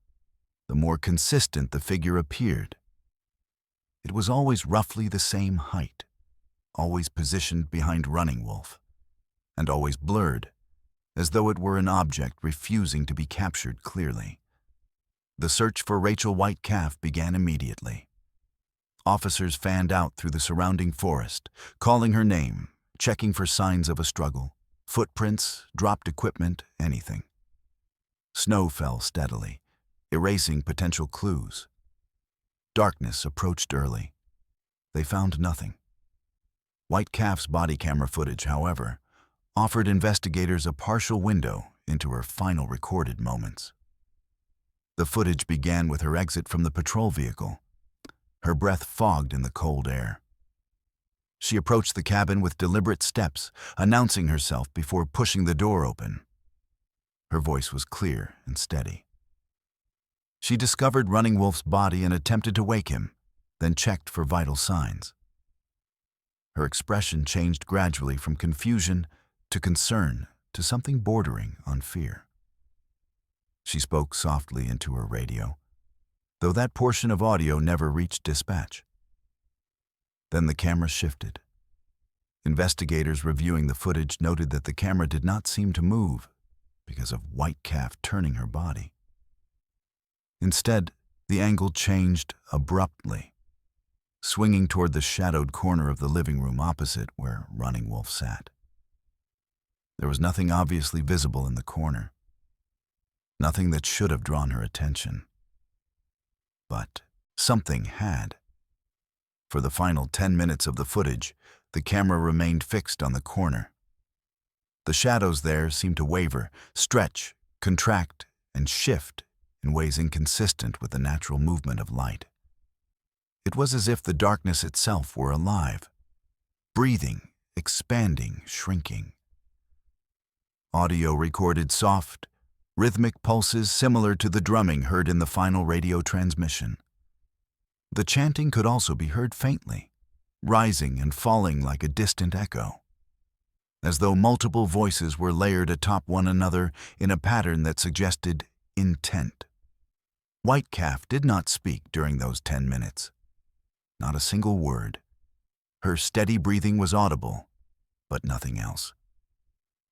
Speaker 1: the more consistent the figure appeared. It was always roughly the same height, always positioned behind Running Wolf, and always blurred, as though it were an object refusing to be captured clearly. The search for Rachel White Calf began immediately. Officers fanned out through the surrounding forest, calling her name, checking for signs of a struggle, footprints, dropped equipment, anything. Snow fell steadily, erasing potential clues. Darkness approached early. They found nothing. White Calf's body camera footage, however, offered investigators a partial window into her final recorded moments. The footage began with her exit from the patrol vehicle, her breath fogged in the cold air. She approached the cabin with deliberate steps, announcing herself before pushing the door open. Her voice was clear and steady. She discovered Running Wolf's body and attempted to wake him, then checked for vital signs. Her expression changed gradually from confusion to concern to something bordering on fear. She spoke softly into her radio, though that portion of audio never reached dispatch. Then the camera shifted. Investigators reviewing the footage noted that the camera did not seem to move because of White Calf turning her body. Instead, the angle changed abruptly, swinging toward the shadowed corner of the living room opposite where Running Wolf sat. There was nothing obviously visible in the corner, nothing that should have drawn her attention. But something had. For the final 10 minutes of the footage, the camera remained fixed on the corner. The shadows there seemed to waver, stretch, contract, and shift in ways inconsistent with the natural movement of light. It was as if the darkness itself were alive, breathing, expanding, shrinking. Audio recorded soft, rhythmic pulses similar to the drumming heard in the final radio transmission. The chanting could also be heard faintly, rising and falling like a distant echo, as though multiple voices were layered atop one another in a pattern that suggested intent. White Calf did not speak during those 10 minutes. Not a single word. Her steady breathing was audible, but nothing else.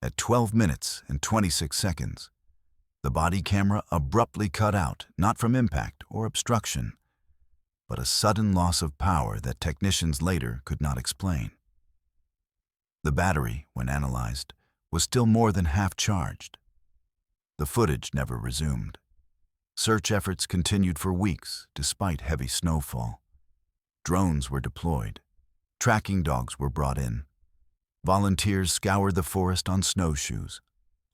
Speaker 1: At 12 minutes and 26 seconds, the body camera abruptly cut out, not from impact or obstruction, but a sudden loss of power that technicians later could not explain. The battery, when analyzed, was still more than half charged. The footage never resumed. Search efforts continued for weeks despite heavy snowfall. Drones were deployed. Tracking dogs were brought in. Volunteers scoured the forest on snowshoes.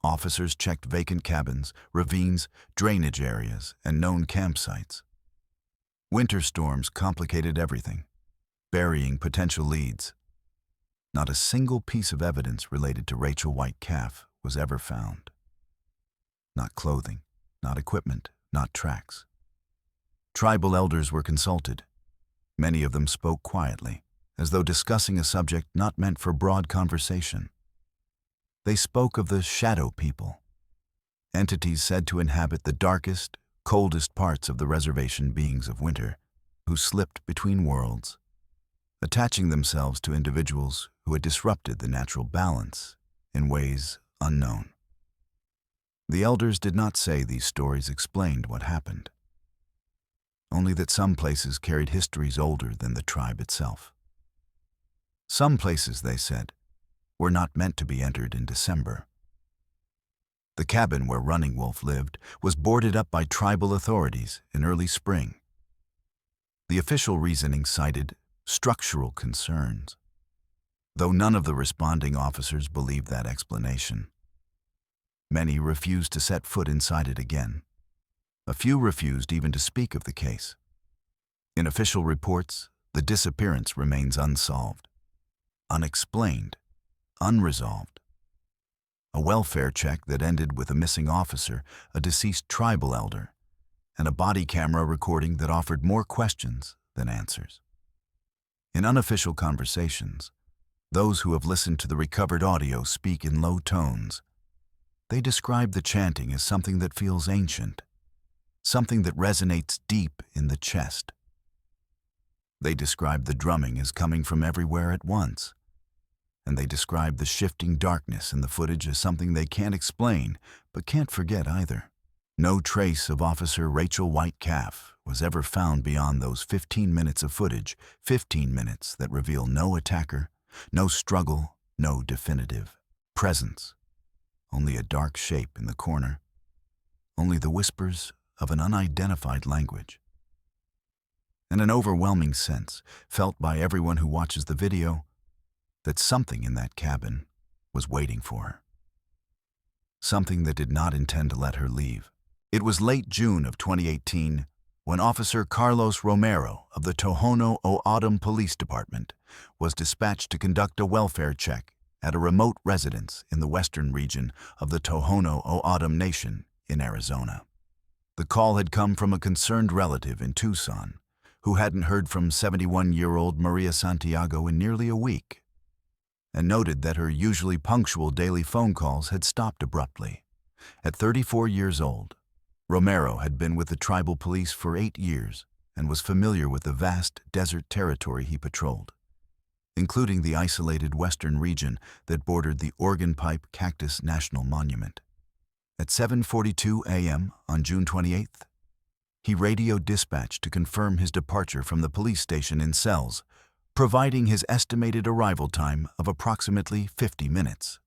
Speaker 1: Officers checked vacant cabins, ravines, drainage areas, and known campsites. Winter storms complicated everything, burying potential leads. Not a single piece of evidence related to Rachel White Calf was ever found. Not clothing, not equipment, not tracks. Tribal elders were consulted. Many of them spoke quietly, as though discussing a subject not meant for broad conversation. They spoke of the shadow people, entities said to inhabit the darkest, coldest parts of the reservation beings of winter, who slipped between worlds, attaching themselves to individuals who had disrupted the natural balance in ways unknown. The elders did not say these stories explained what happened, only that some places carried histories older than the tribe itself. Some places, they said, were not meant to be entered in December. The cabin where Running Wolf lived was boarded up by tribal authorities in early spring. The official reasoning cited structural concerns, though none of the responding officers believed that explanation. Many refused to set foot inside it again. A few refused even to speak of the case. In official reports, the disappearance remains unsolved, unexplained, unresolved. A welfare check that ended with a missing officer, a deceased tribal elder, and a body camera recording that offered more questions than answers. In unofficial conversations, those who have listened to the recovered audio speak in low tones. They describe the chanting as something that feels ancient, something that resonates deep in the chest. They describe the drumming as coming from everywhere at once, and they describe the shifting darkness in the footage as something they can't explain, but can't forget either. No trace of Officer Rachel White Calf was ever found beyond those 15 minutes of footage, 15 minutes that reveal no attacker, no struggle, no definitive presence. Only a dark shape in the corner. Only the whispers of an unidentified language. And an overwhelming sense, felt by everyone who watches the video, that something in that cabin was waiting for her. Something that did not intend to let her leave. It was late June of 2018 when Officer Carlos Romero of the Tohono O'Odham Police Department was dispatched to conduct a welfare check at a remote residence in the western region of the Tohono O'Odham Nation in Arizona. The call had come from a concerned relative in Tucson who hadn't heard from 71-year-old Maria Santiago in nearly a week, and noted that her usually punctual daily phone calls had stopped abruptly. At 34 years old, Romero had been with the tribal police for 8 years and was familiar with the vast desert territory he patrolled, including the isolated western region that bordered the Organ Pipe Cactus National Monument. At 7:42 a.m. on June 28th, he radioed dispatch to confirm his departure from the police station in Sells, providing his estimated arrival time of approximately 50 minutes.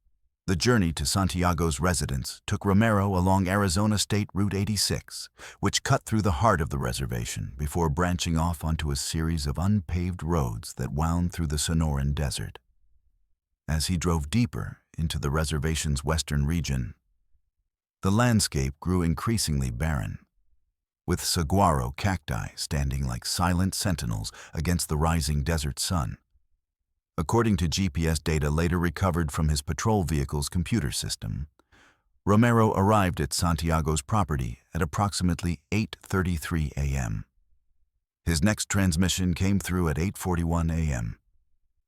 Speaker 1: The journey to Santiago's residence took Romero along Arizona State Route 86, which cut through the heart of the reservation before branching off onto a series of unpaved roads that wound through the Sonoran Desert. As he drove deeper into the reservation's western region, the landscape grew increasingly barren, with saguaro cacti standing like silent sentinels against the rising desert sun. According to GPS data later recovered from his patrol vehicle's computer system, Romero arrived at Santiago's property at approximately 8:33 a.m. His next transmission came through at 8:41 a.m.,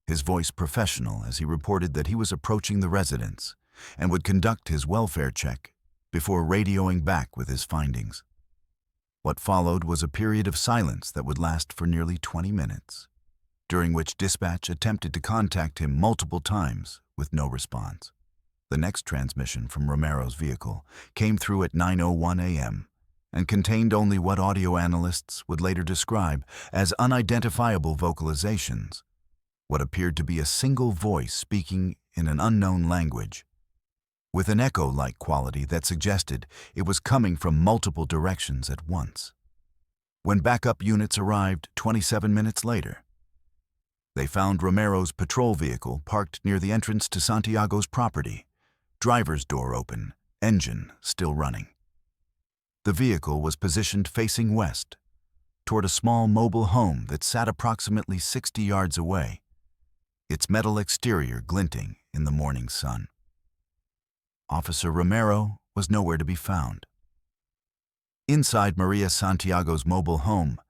Speaker 1: his voice professional as he reported that he was approaching the residence and would conduct his welfare check before radioing back with his findings. What followed was a period of silence that would last for nearly 20 minutes, during which dispatch attempted to contact him multiple times with no response. The next transmission from Romero's vehicle came through at 9:01 a.m. and contained only what audio analysts would later describe as unidentifiable vocalizations, what appeared to be a single voice speaking in an unknown language, with an echo-like quality that suggested it was coming from multiple directions at once. When backup units arrived 27 minutes later, they found Romero's patrol vehicle parked near the entrance to Santiago's property, driver's door open, engine still running. The vehicle was positioned facing west, toward a small mobile home that sat approximately 60 yards away, its metal exterior glinting in the morning sun. Officer Romero was nowhere to be found. Inside Maria Santiago's mobile home,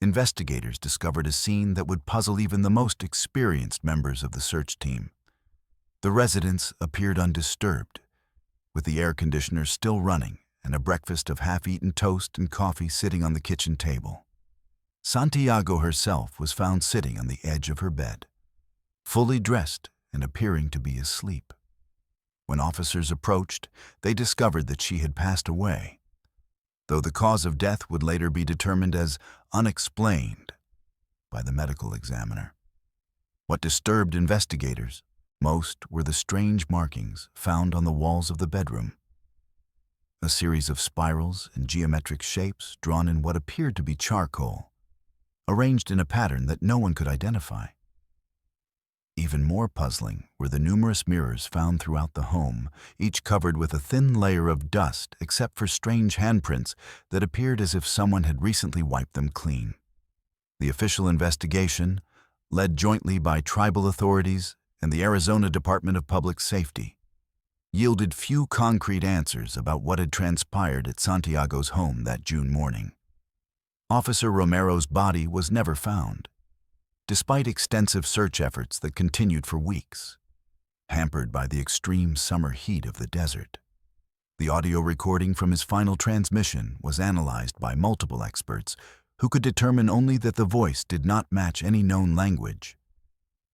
Speaker 1: investigators discovered a scene that would puzzle even the most experienced members of the search team. The residence appeared undisturbed, with the air conditioner still running and a breakfast of half-eaten toast and coffee sitting on the kitchen table. Santiago herself was found sitting on the edge of her bed, fully dressed and appearing to be asleep. When officers approached, they discovered that she had passed away, though the cause of death would later be determined as unexplained by the medical examiner. What disturbed investigators most were the strange markings found on the walls of the bedroom. A series of spirals and geometric shapes drawn in what appeared to be charcoal, arranged in a pattern that no one could identify. Even more puzzling were the numerous mirrors found throughout the home, each covered with a thin layer of dust except for strange handprints that appeared as if someone had recently wiped them clean. The official investigation, led jointly by tribal authorities and the Arizona Department of Public Safety, yielded few concrete answers about what had transpired at Santiago's home that June morning. Officer Romero's body was never found, despite extensive search efforts that continued for weeks, hampered by the extreme summer heat of the desert. The audio recording from his final transmission was analyzed by multiple experts who could determine only that the voice did not match any known language,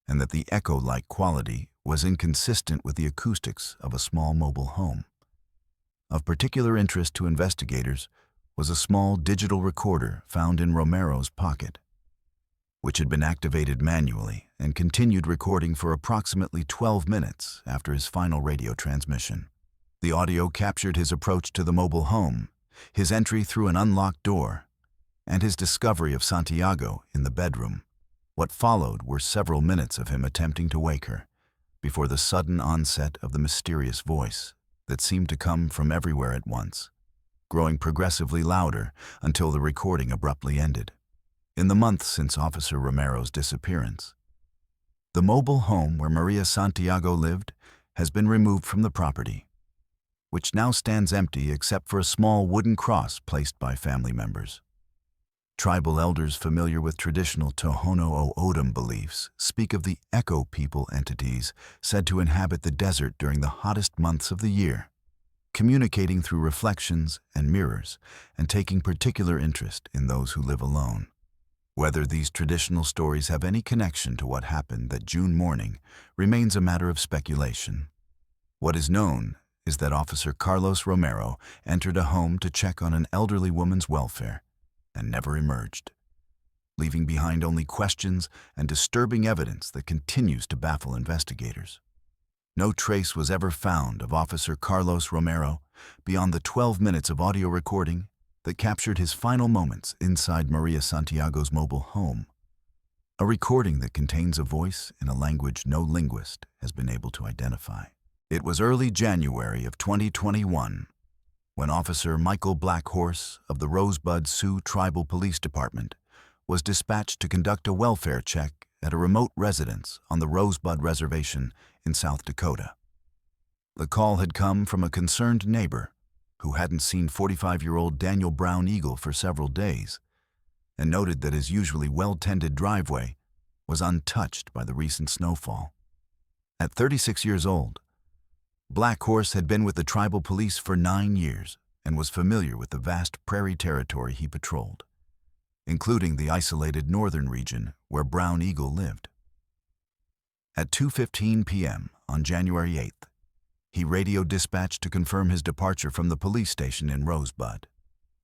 Speaker 1: and that the echo-like quality was inconsistent with the acoustics of a small mobile home. Of particular interest to investigators was a small digital recorder found in Romero's pocket, which had been activated manually and continued recording for approximately 12 minutes after his final radio transmission. The audio captured his approach to the mobile home, his entry through an unlocked door, and his discovery of Santiago in the bedroom. What followed were several minutes of him attempting to wake her, before the sudden onset of the mysterious voice that seemed to come from everywhere at once, growing progressively louder until the recording abruptly ended. In the months since Officer Romero's disappearance, the mobile home where Maria Santiago lived has been removed from the property, which now stands empty except for a small wooden cross placed by family members. Tribal elders familiar with traditional Tohono O'odham beliefs speak of the echo people entities said to inhabit the desert during the hottest months of the year, communicating through reflections and mirrors and taking particular interest in those who live alone. Whether these traditional stories have any connection to what happened that June morning remains a matter of speculation. What is known is that Officer Carlos Romero entered a home to check on an elderly woman's welfare and never emerged, leaving behind only questions and disturbing evidence that continues to baffle investigators. No trace was ever found of Officer Carlos Romero beyond the 12 minutes of audio recording that captured his final moments inside Maria Santiago's mobile home. A recording that contains a voice in a language no linguist has been able to identify. It was early January of 2021 when Officer Michael Blackhorse of the Rosebud Sioux Tribal Police Department was dispatched to conduct a welfare check at a remote residence on the Rosebud Reservation in South Dakota. The call had come from a concerned neighbor who hadn't seen 45-year-old Daniel Brown Eagle for several days and noted that his usually well-tended driveway was untouched by the recent snowfall. At 36 years old, Blackhorse had been with the tribal police for 9 years and was familiar with the vast prairie territory he patrolled, including the isolated northern region where Brown Eagle lived. At 2:15 p.m. on January 8th, he radioed dispatch to confirm his departure from the police station in Rosebud,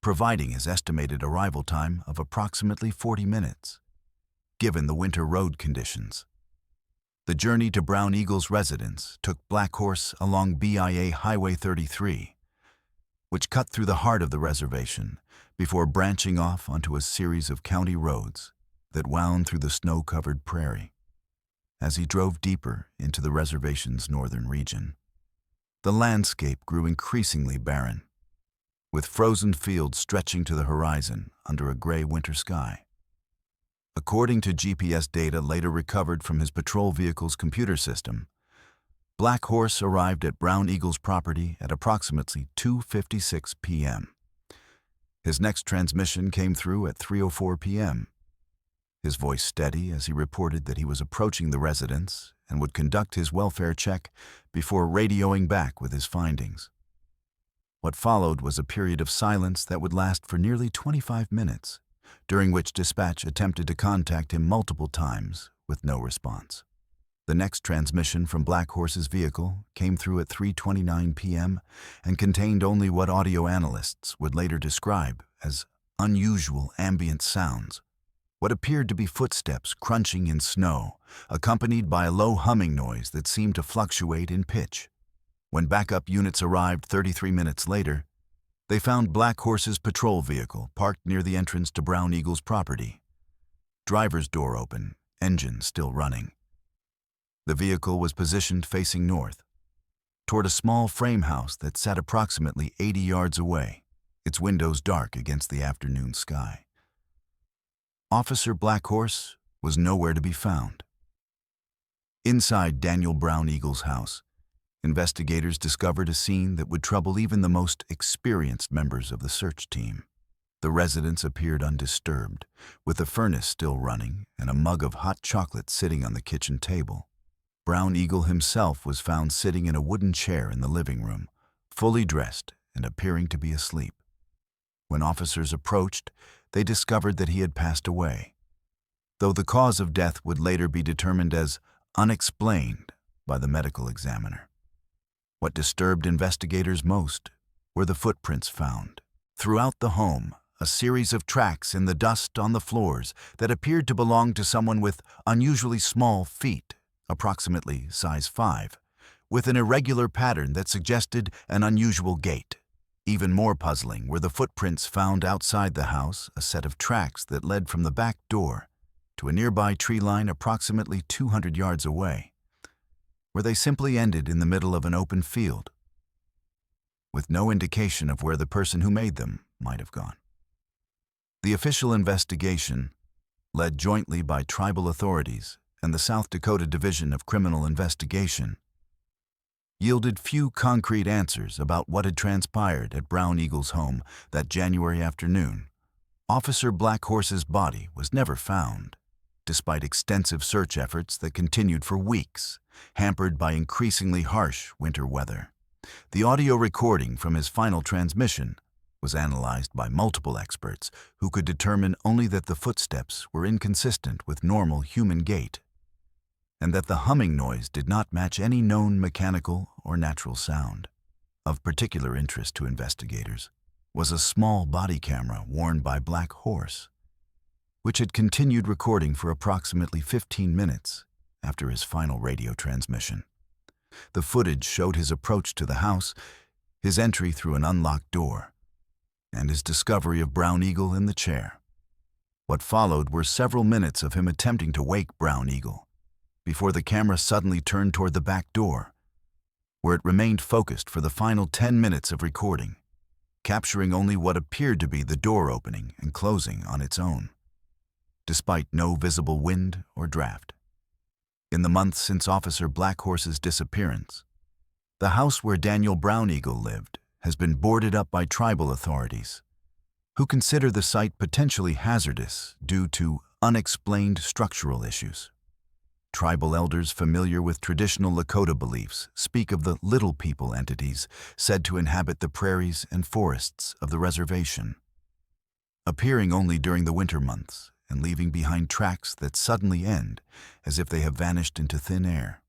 Speaker 1: providing his estimated arrival time of approximately 40 minutes, given the winter road conditions. The journey to Brown Eagle's residence took Blackhorse along BIA Highway 33, which cut through the heart of the reservation before branching off onto a series of county roads that wound through the snow-covered prairie. As he drove deeper into the reservation's northern region, the landscape grew increasingly barren, with frozen fields stretching to the horizon under a gray winter sky. According to GPS data later recovered from his patrol vehicle's computer system, Blackhorse arrived at Brown Eagle's property at approximately 2:56 p.m. His next transmission came through at 3:04 p.m., his voice steady as he reported that he was approaching the residence and would conduct his welfare check before radioing back with his findings. What followed was a period of silence that would last for nearly 25 minutes, during which dispatch attempted to contact him multiple times with no response. The next transmission from Blackhorse's vehicle came through at 3:29 p.m. and contained only what audio analysts would later describe as unusual ambient sounds. What appeared to be footsteps crunching in snow, accompanied by a low humming noise that seemed to fluctuate in pitch. When backup units arrived 33 minutes later, they found Blackhorse's patrol vehicle parked near the entrance to Brown Eagle's property. Driver's door open, engine still running. The vehicle was positioned facing north, toward a small frame house that sat approximately 80 yards away, its windows dark against the afternoon sky. Officer Blackhorse was nowhere to be found. Inside Daniel Brown Eagle's house, investigators discovered a scene that would trouble even the most experienced members of the search team. The residence appeared undisturbed, with the furnace still running and a mug of hot chocolate sitting on the kitchen table. Brown Eagle himself was found sitting in a wooden chair in the living room, fully dressed and appearing to be asleep. When officers approached, they discovered that he had passed away, though the cause of death would later be determined as unexplained by the medical examiner. What disturbed investigators most were the footprints found. Throughout the home, a series of tracks in the dust on the floors that appeared to belong to someone with unusually small feet, approximately size 5, with an irregular pattern that suggested an unusual gait. Even more puzzling were the footprints found outside the house, a set of tracks that led from the back door to a nearby tree line approximately 200 yards away, where they simply ended in the middle of an open field, with no indication of where the person who made them might have gone. The official investigation, led jointly by tribal authorities and the South Dakota Division of Criminal Investigation, yielded few concrete answers about what had transpired at Brown Eagle's home that January afternoon. Officer Blackhorse's body was never found, despite extensive search efforts that continued for weeks, hampered by increasingly harsh winter weather. The audio recording from his final transmission was analyzed by multiple experts who could determine only that the footsteps were inconsistent with normal human gait, and that the humming noise did not match any known mechanical or natural sound. Of particular interest to investigators was a small body camera worn by Blackhorse, which had continued recording for approximately 15 minutes after his final radio transmission. The footage showed his approach to the house, his entry through an unlocked door, and his discovery of Brown Eagle in the chair. What followed were several minutes of him attempting to wake Brown Eagle, before the camera suddenly turned toward the back door, where it remained focused for the final 10 minutes of recording, capturing only what appeared to be the door opening and closing on its own, despite no visible wind or draft. In the months since Officer Blackhorse's disappearance, the house where Daniel Brown Eagle lived has been boarded up by tribal authorities, who consider the site potentially hazardous due to unexplained structural issues. Tribal elders familiar with traditional Lakota beliefs speak of the little people entities said to inhabit the prairies and forests of the reservation, appearing only during the winter months and leaving behind tracks that suddenly end as if they have vanished into thin air.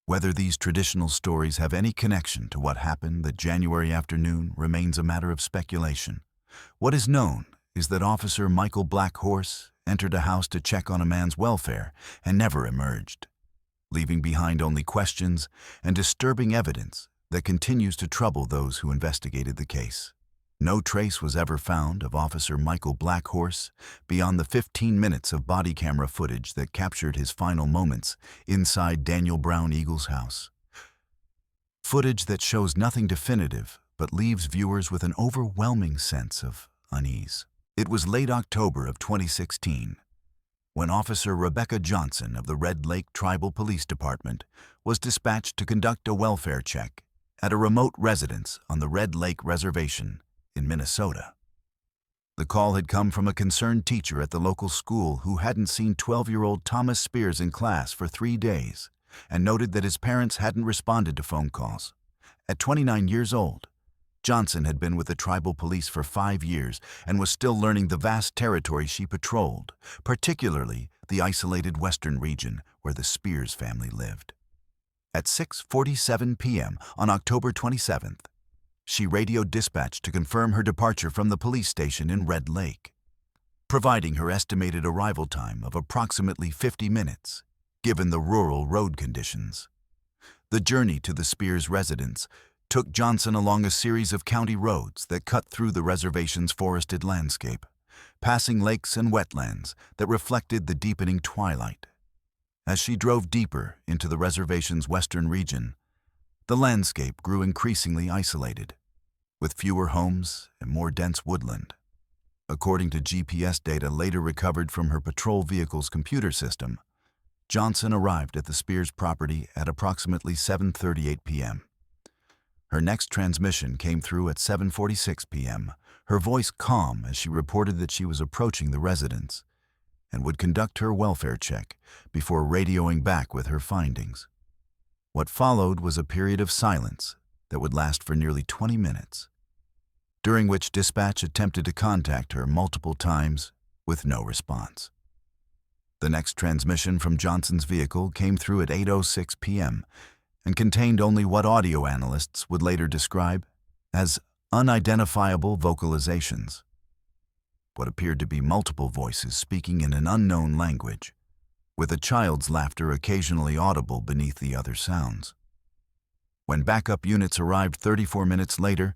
Speaker 1: Whether these traditional stories have any connection to what happened that January afternoon remains a matter of speculation. What is known is that Officer Michael Blackhorse entered a house to check on a man's welfare and never emerged, leaving behind only questions and disturbing evidence that continues to trouble those who investigated the case. No trace was ever found of Officer Michael Blackhorse beyond the 15 minutes of body camera footage that captured his final moments inside Daniel Brown Eagle's house. Footage that shows nothing definitive but leaves viewers with an overwhelming sense of unease. It was late October of 2016 when Officer Rebecca Johnson of the Red Lake Tribal Police Department was dispatched to conduct a welfare check at a remote residence on the Red Lake Reservation in Minnesota. The call had come from a concerned teacher at the local school who hadn't seen 12-year-old Thomas Spears in class for 3 days and noted that his parents hadn't responded to phone calls. At 29 years old, Johnson had been with the tribal police for 5 years and was still learning the vast territory she patrolled, particularly the isolated western region where the Spears family lived. At 6:47 p.m. on October 27th, she radioed dispatch to confirm her departure from the police station in Red Lake, providing her estimated arrival time of approximately 50 minutes, given the rural road conditions. The journey to the Spears residence took Johnson along a series of county roads that cut through the reservation's forested landscape, passing lakes and wetlands that reflected the deepening twilight. As she drove deeper into the reservation's western region, the landscape grew increasingly isolated, with fewer homes and more dense woodland. According to GPS data later recovered from her patrol vehicle's computer system, Johnson arrived at the Spears property at approximately 7:38 p.m. Her next transmission came through at 7:46 p.m., her voice calm as she reported that she was approaching the residence and would conduct her welfare check before radioing back with her findings. What followed was a period of silence that would last for nearly 20 minutes, during which dispatch attempted to contact her multiple times with no response. The next transmission from Johnson's vehicle came through at 8:06 p.m., and contained only what audio analysts would later describe as unidentifiable vocalizations, what appeared to be multiple voices speaking in an unknown language, with a child's laughter occasionally audible beneath the other sounds. When backup units arrived 34 minutes later,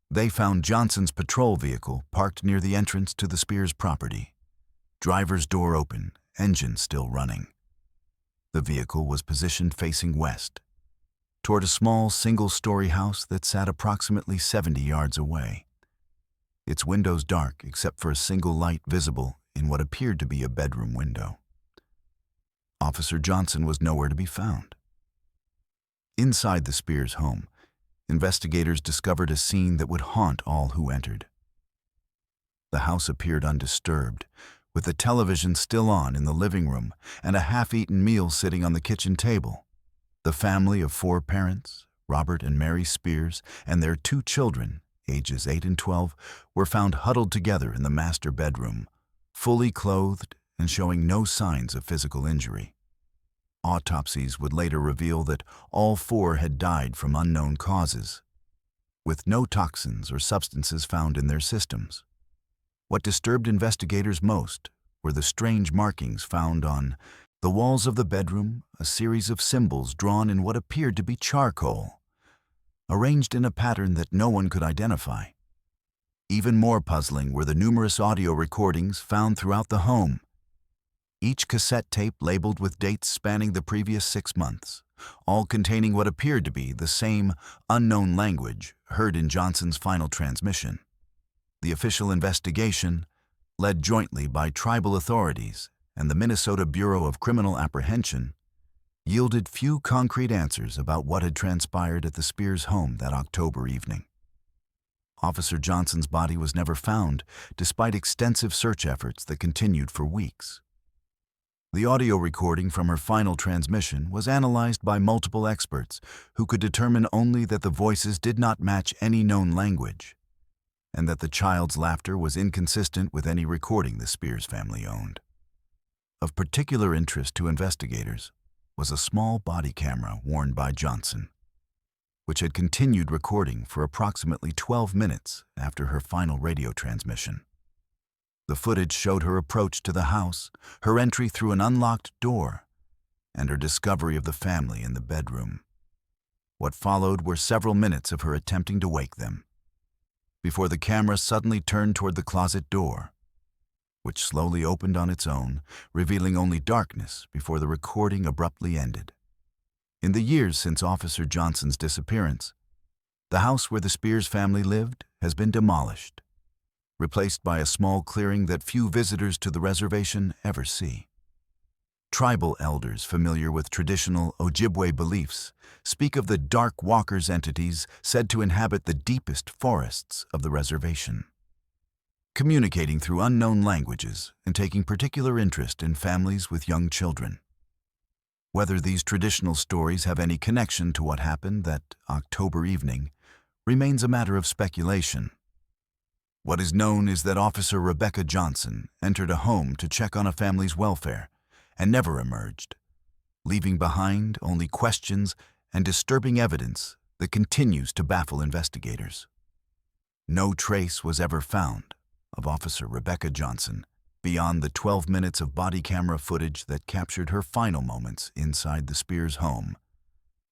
Speaker 1: they found Johnson's patrol vehicle parked near the entrance to the Spears property, driver's door open, engine still running. The vehicle was positioned facing west, toward a small single-story house that sat approximately 70 yards away, its windows dark except for a single light visible in what appeared to be a bedroom window. Officer Johnson was nowhere to be found. Inside the Spears home, investigators discovered a scene that would haunt all who entered. The house appeared undisturbed, with the television still on in the living room and a half-eaten meal sitting on the kitchen table. The family of 4 parents, Robert and Mary Spears, and their 2 children, ages 8 and 12, were found huddled together in the master bedroom, fully clothed and showing no signs of physical injury. Autopsies would later reveal that all 4 had died from unknown causes, with no toxins or substances found in their systems. What disturbed investigators most were the strange markings found on The walls of the bedroom, a series of symbols drawn in what appeared to be charcoal, arranged in a pattern that no one could identify. Even more puzzling were the numerous audio recordings found throughout the home, each cassette tape labeled with dates spanning the previous 6 months, all containing what appeared to be the same unknown language heard in Johnson's final transmission. The official investigation, led jointly by tribal authorities and the Minnesota Bureau of Criminal Apprehension, yielded few concrete answers about what had transpired at the Spears home that October evening. Officer Johnson's body was never found, despite extensive search efforts that continued for weeks. The audio recording from her final transmission was analyzed by multiple experts who could determine only that the voices did not match any known language, and that the child's laughter was inconsistent with any recording the Spears family owned. Of particular interest to investigators was a small body camera worn by Johnson, which had continued recording for approximately 12 minutes after her final radio transmission. The footage showed her approach to the house, her entry through an unlocked door, and her discovery of the family in the bedroom. What followed were several minutes of her attempting to wake them, before the camera suddenly turned toward the closet door, which slowly opened on its own, revealing only darkness before the recording abruptly ended. In the years since Officer Johnson's disappearance, the house where the Spears family lived has been demolished, replaced by a small clearing that few visitors to the reservation ever see. Tribal elders familiar with traditional Ojibwe beliefs speak of the dark walkers entities said to inhabit the deepest forests of the reservation, communicating through unknown languages and taking particular interest in families with young children. Whether these traditional stories have any connection to what happened that October evening remains a matter of speculation. What is known is that Officer Rebecca Johnson entered a home to check on a family's welfare and never emerged, leaving behind only questions and disturbing evidence that continues to baffle investigators. No trace was ever found of Officer Rebecca Johnson beyond the 12 minutes of body camera footage that captured her final moments inside the Spears home,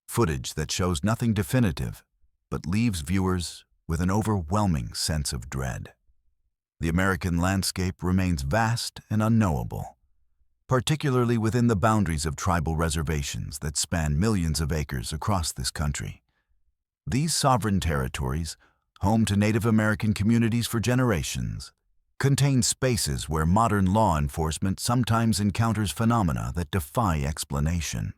Speaker 1: footage that shows nothing definitive but leaves viewers with an overwhelming sense of dread. The American landscape remains vast and unknowable, particularly within the boundaries of tribal reservations that span millions of acres across this country. These sovereign territories, home to Native American communities for generations, contain spaces where modern law enforcement sometimes encounters phenomena that defy explanation.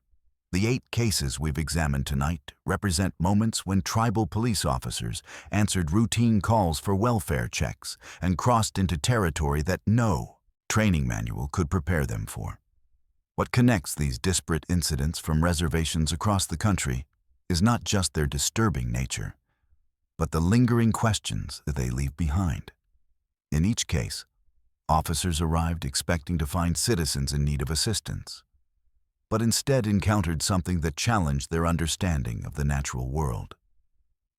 Speaker 1: The 8 cases we've examined tonight represent moments when tribal police officers answered routine calls for welfare checks and crossed into territory that no training manual could prepare them for. What connects these disparate incidents from reservations across the country is not just their disturbing nature, but the lingering questions that they leave behind. In each case, officers arrived expecting to find citizens in need of assistance, but instead encountered something that challenged their understanding of the natural world.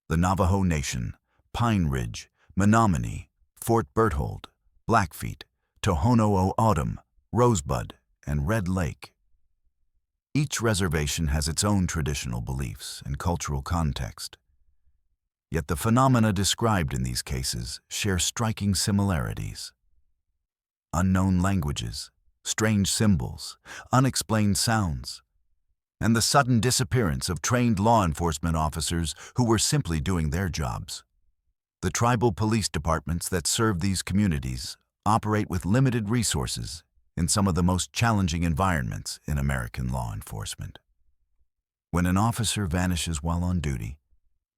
Speaker 1: The Navajo Nation, Pine Ridge, Menominee, Fort Berthold, Blackfeet, Tohono O'odham, Rosebud, and Red Lake. Each reservation has its own traditional beliefs and cultural context. Yet the phenomena described in these cases share striking similarities. Unknown languages, strange symbols, unexplained sounds, and the sudden disappearance of trained law enforcement officers who were simply doing their jobs. The tribal police departments that serve these communities operate with limited resources in some of the most challenging environments in American law enforcement. When an officer vanishes while on duty,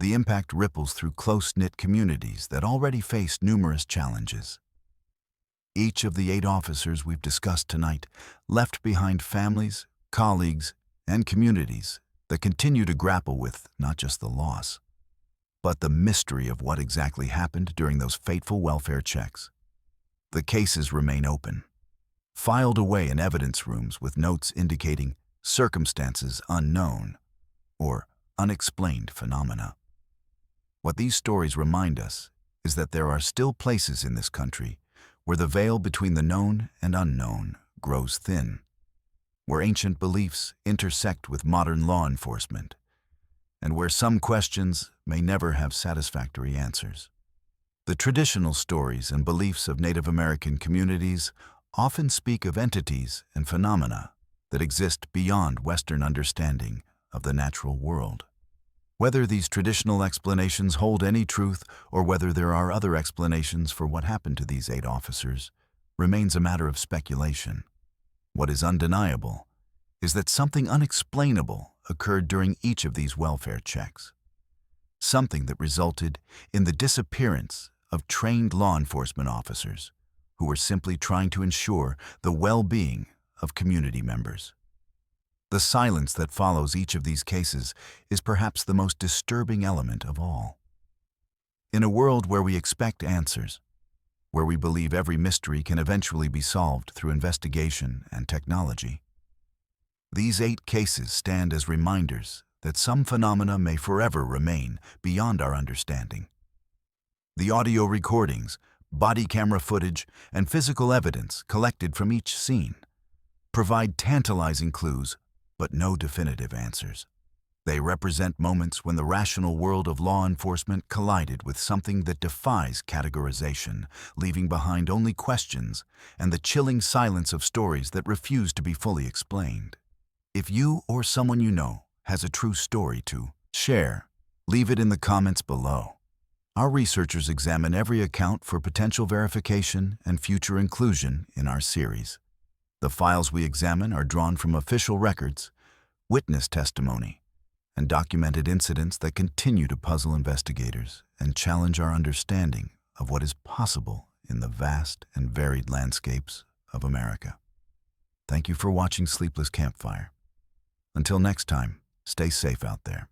Speaker 1: the impact ripples through close-knit communities that already face numerous challenges. Each of the 8 officers we've discussed tonight left behind families, colleagues, and communities that continue to grapple with not just the loss, but the mystery of what exactly happened during those fateful welfare checks. The cases remain open, filed away in evidence rooms with notes indicating circumstances unknown or unexplained phenomena. What these stories remind us is that there are still places in this country where the veil between the known and unknown grows thin, where ancient beliefs intersect with modern law enforcement, and where some questions may never have satisfactory answers. The traditional stories and beliefs of Native American communities often speak of entities and phenomena that exist beyond Western understanding of the natural world. Whether these traditional explanations hold any truth or whether there are other explanations for what happened to these 8 officers remains a matter of speculation. What is undeniable is that something unexplainable occurred during each of these welfare checks. Something that resulted in the disappearance of trained law enforcement officers who were simply trying to ensure the well-being of community members. The silence that follows each of these cases is perhaps the most disturbing element of all. In a world where we expect answers, where we believe every mystery can eventually be solved through investigation and technology, these 8 cases stand as reminders that some phenomena may forever remain beyond our understanding. The audio recordings, body camera footage, and physical evidence collected from each scene provide tantalizing clues but no definitive answers. They represent moments when the rational world of law enforcement collided with something that defies categorization, leaving behind only questions and the chilling silence of stories that refuse to be fully explained. If you or someone you know has a true story to share, leave it in the comments below. Our researchers examine every account for potential verification and future inclusion in our series. The files we examine are drawn from official records, witness testimony, and documented incidents that continue to puzzle investigators and challenge our understanding of what is possible in the vast and varied landscapes of America. Thank you for watching Sleepless Campfire. Until next time, stay safe out there.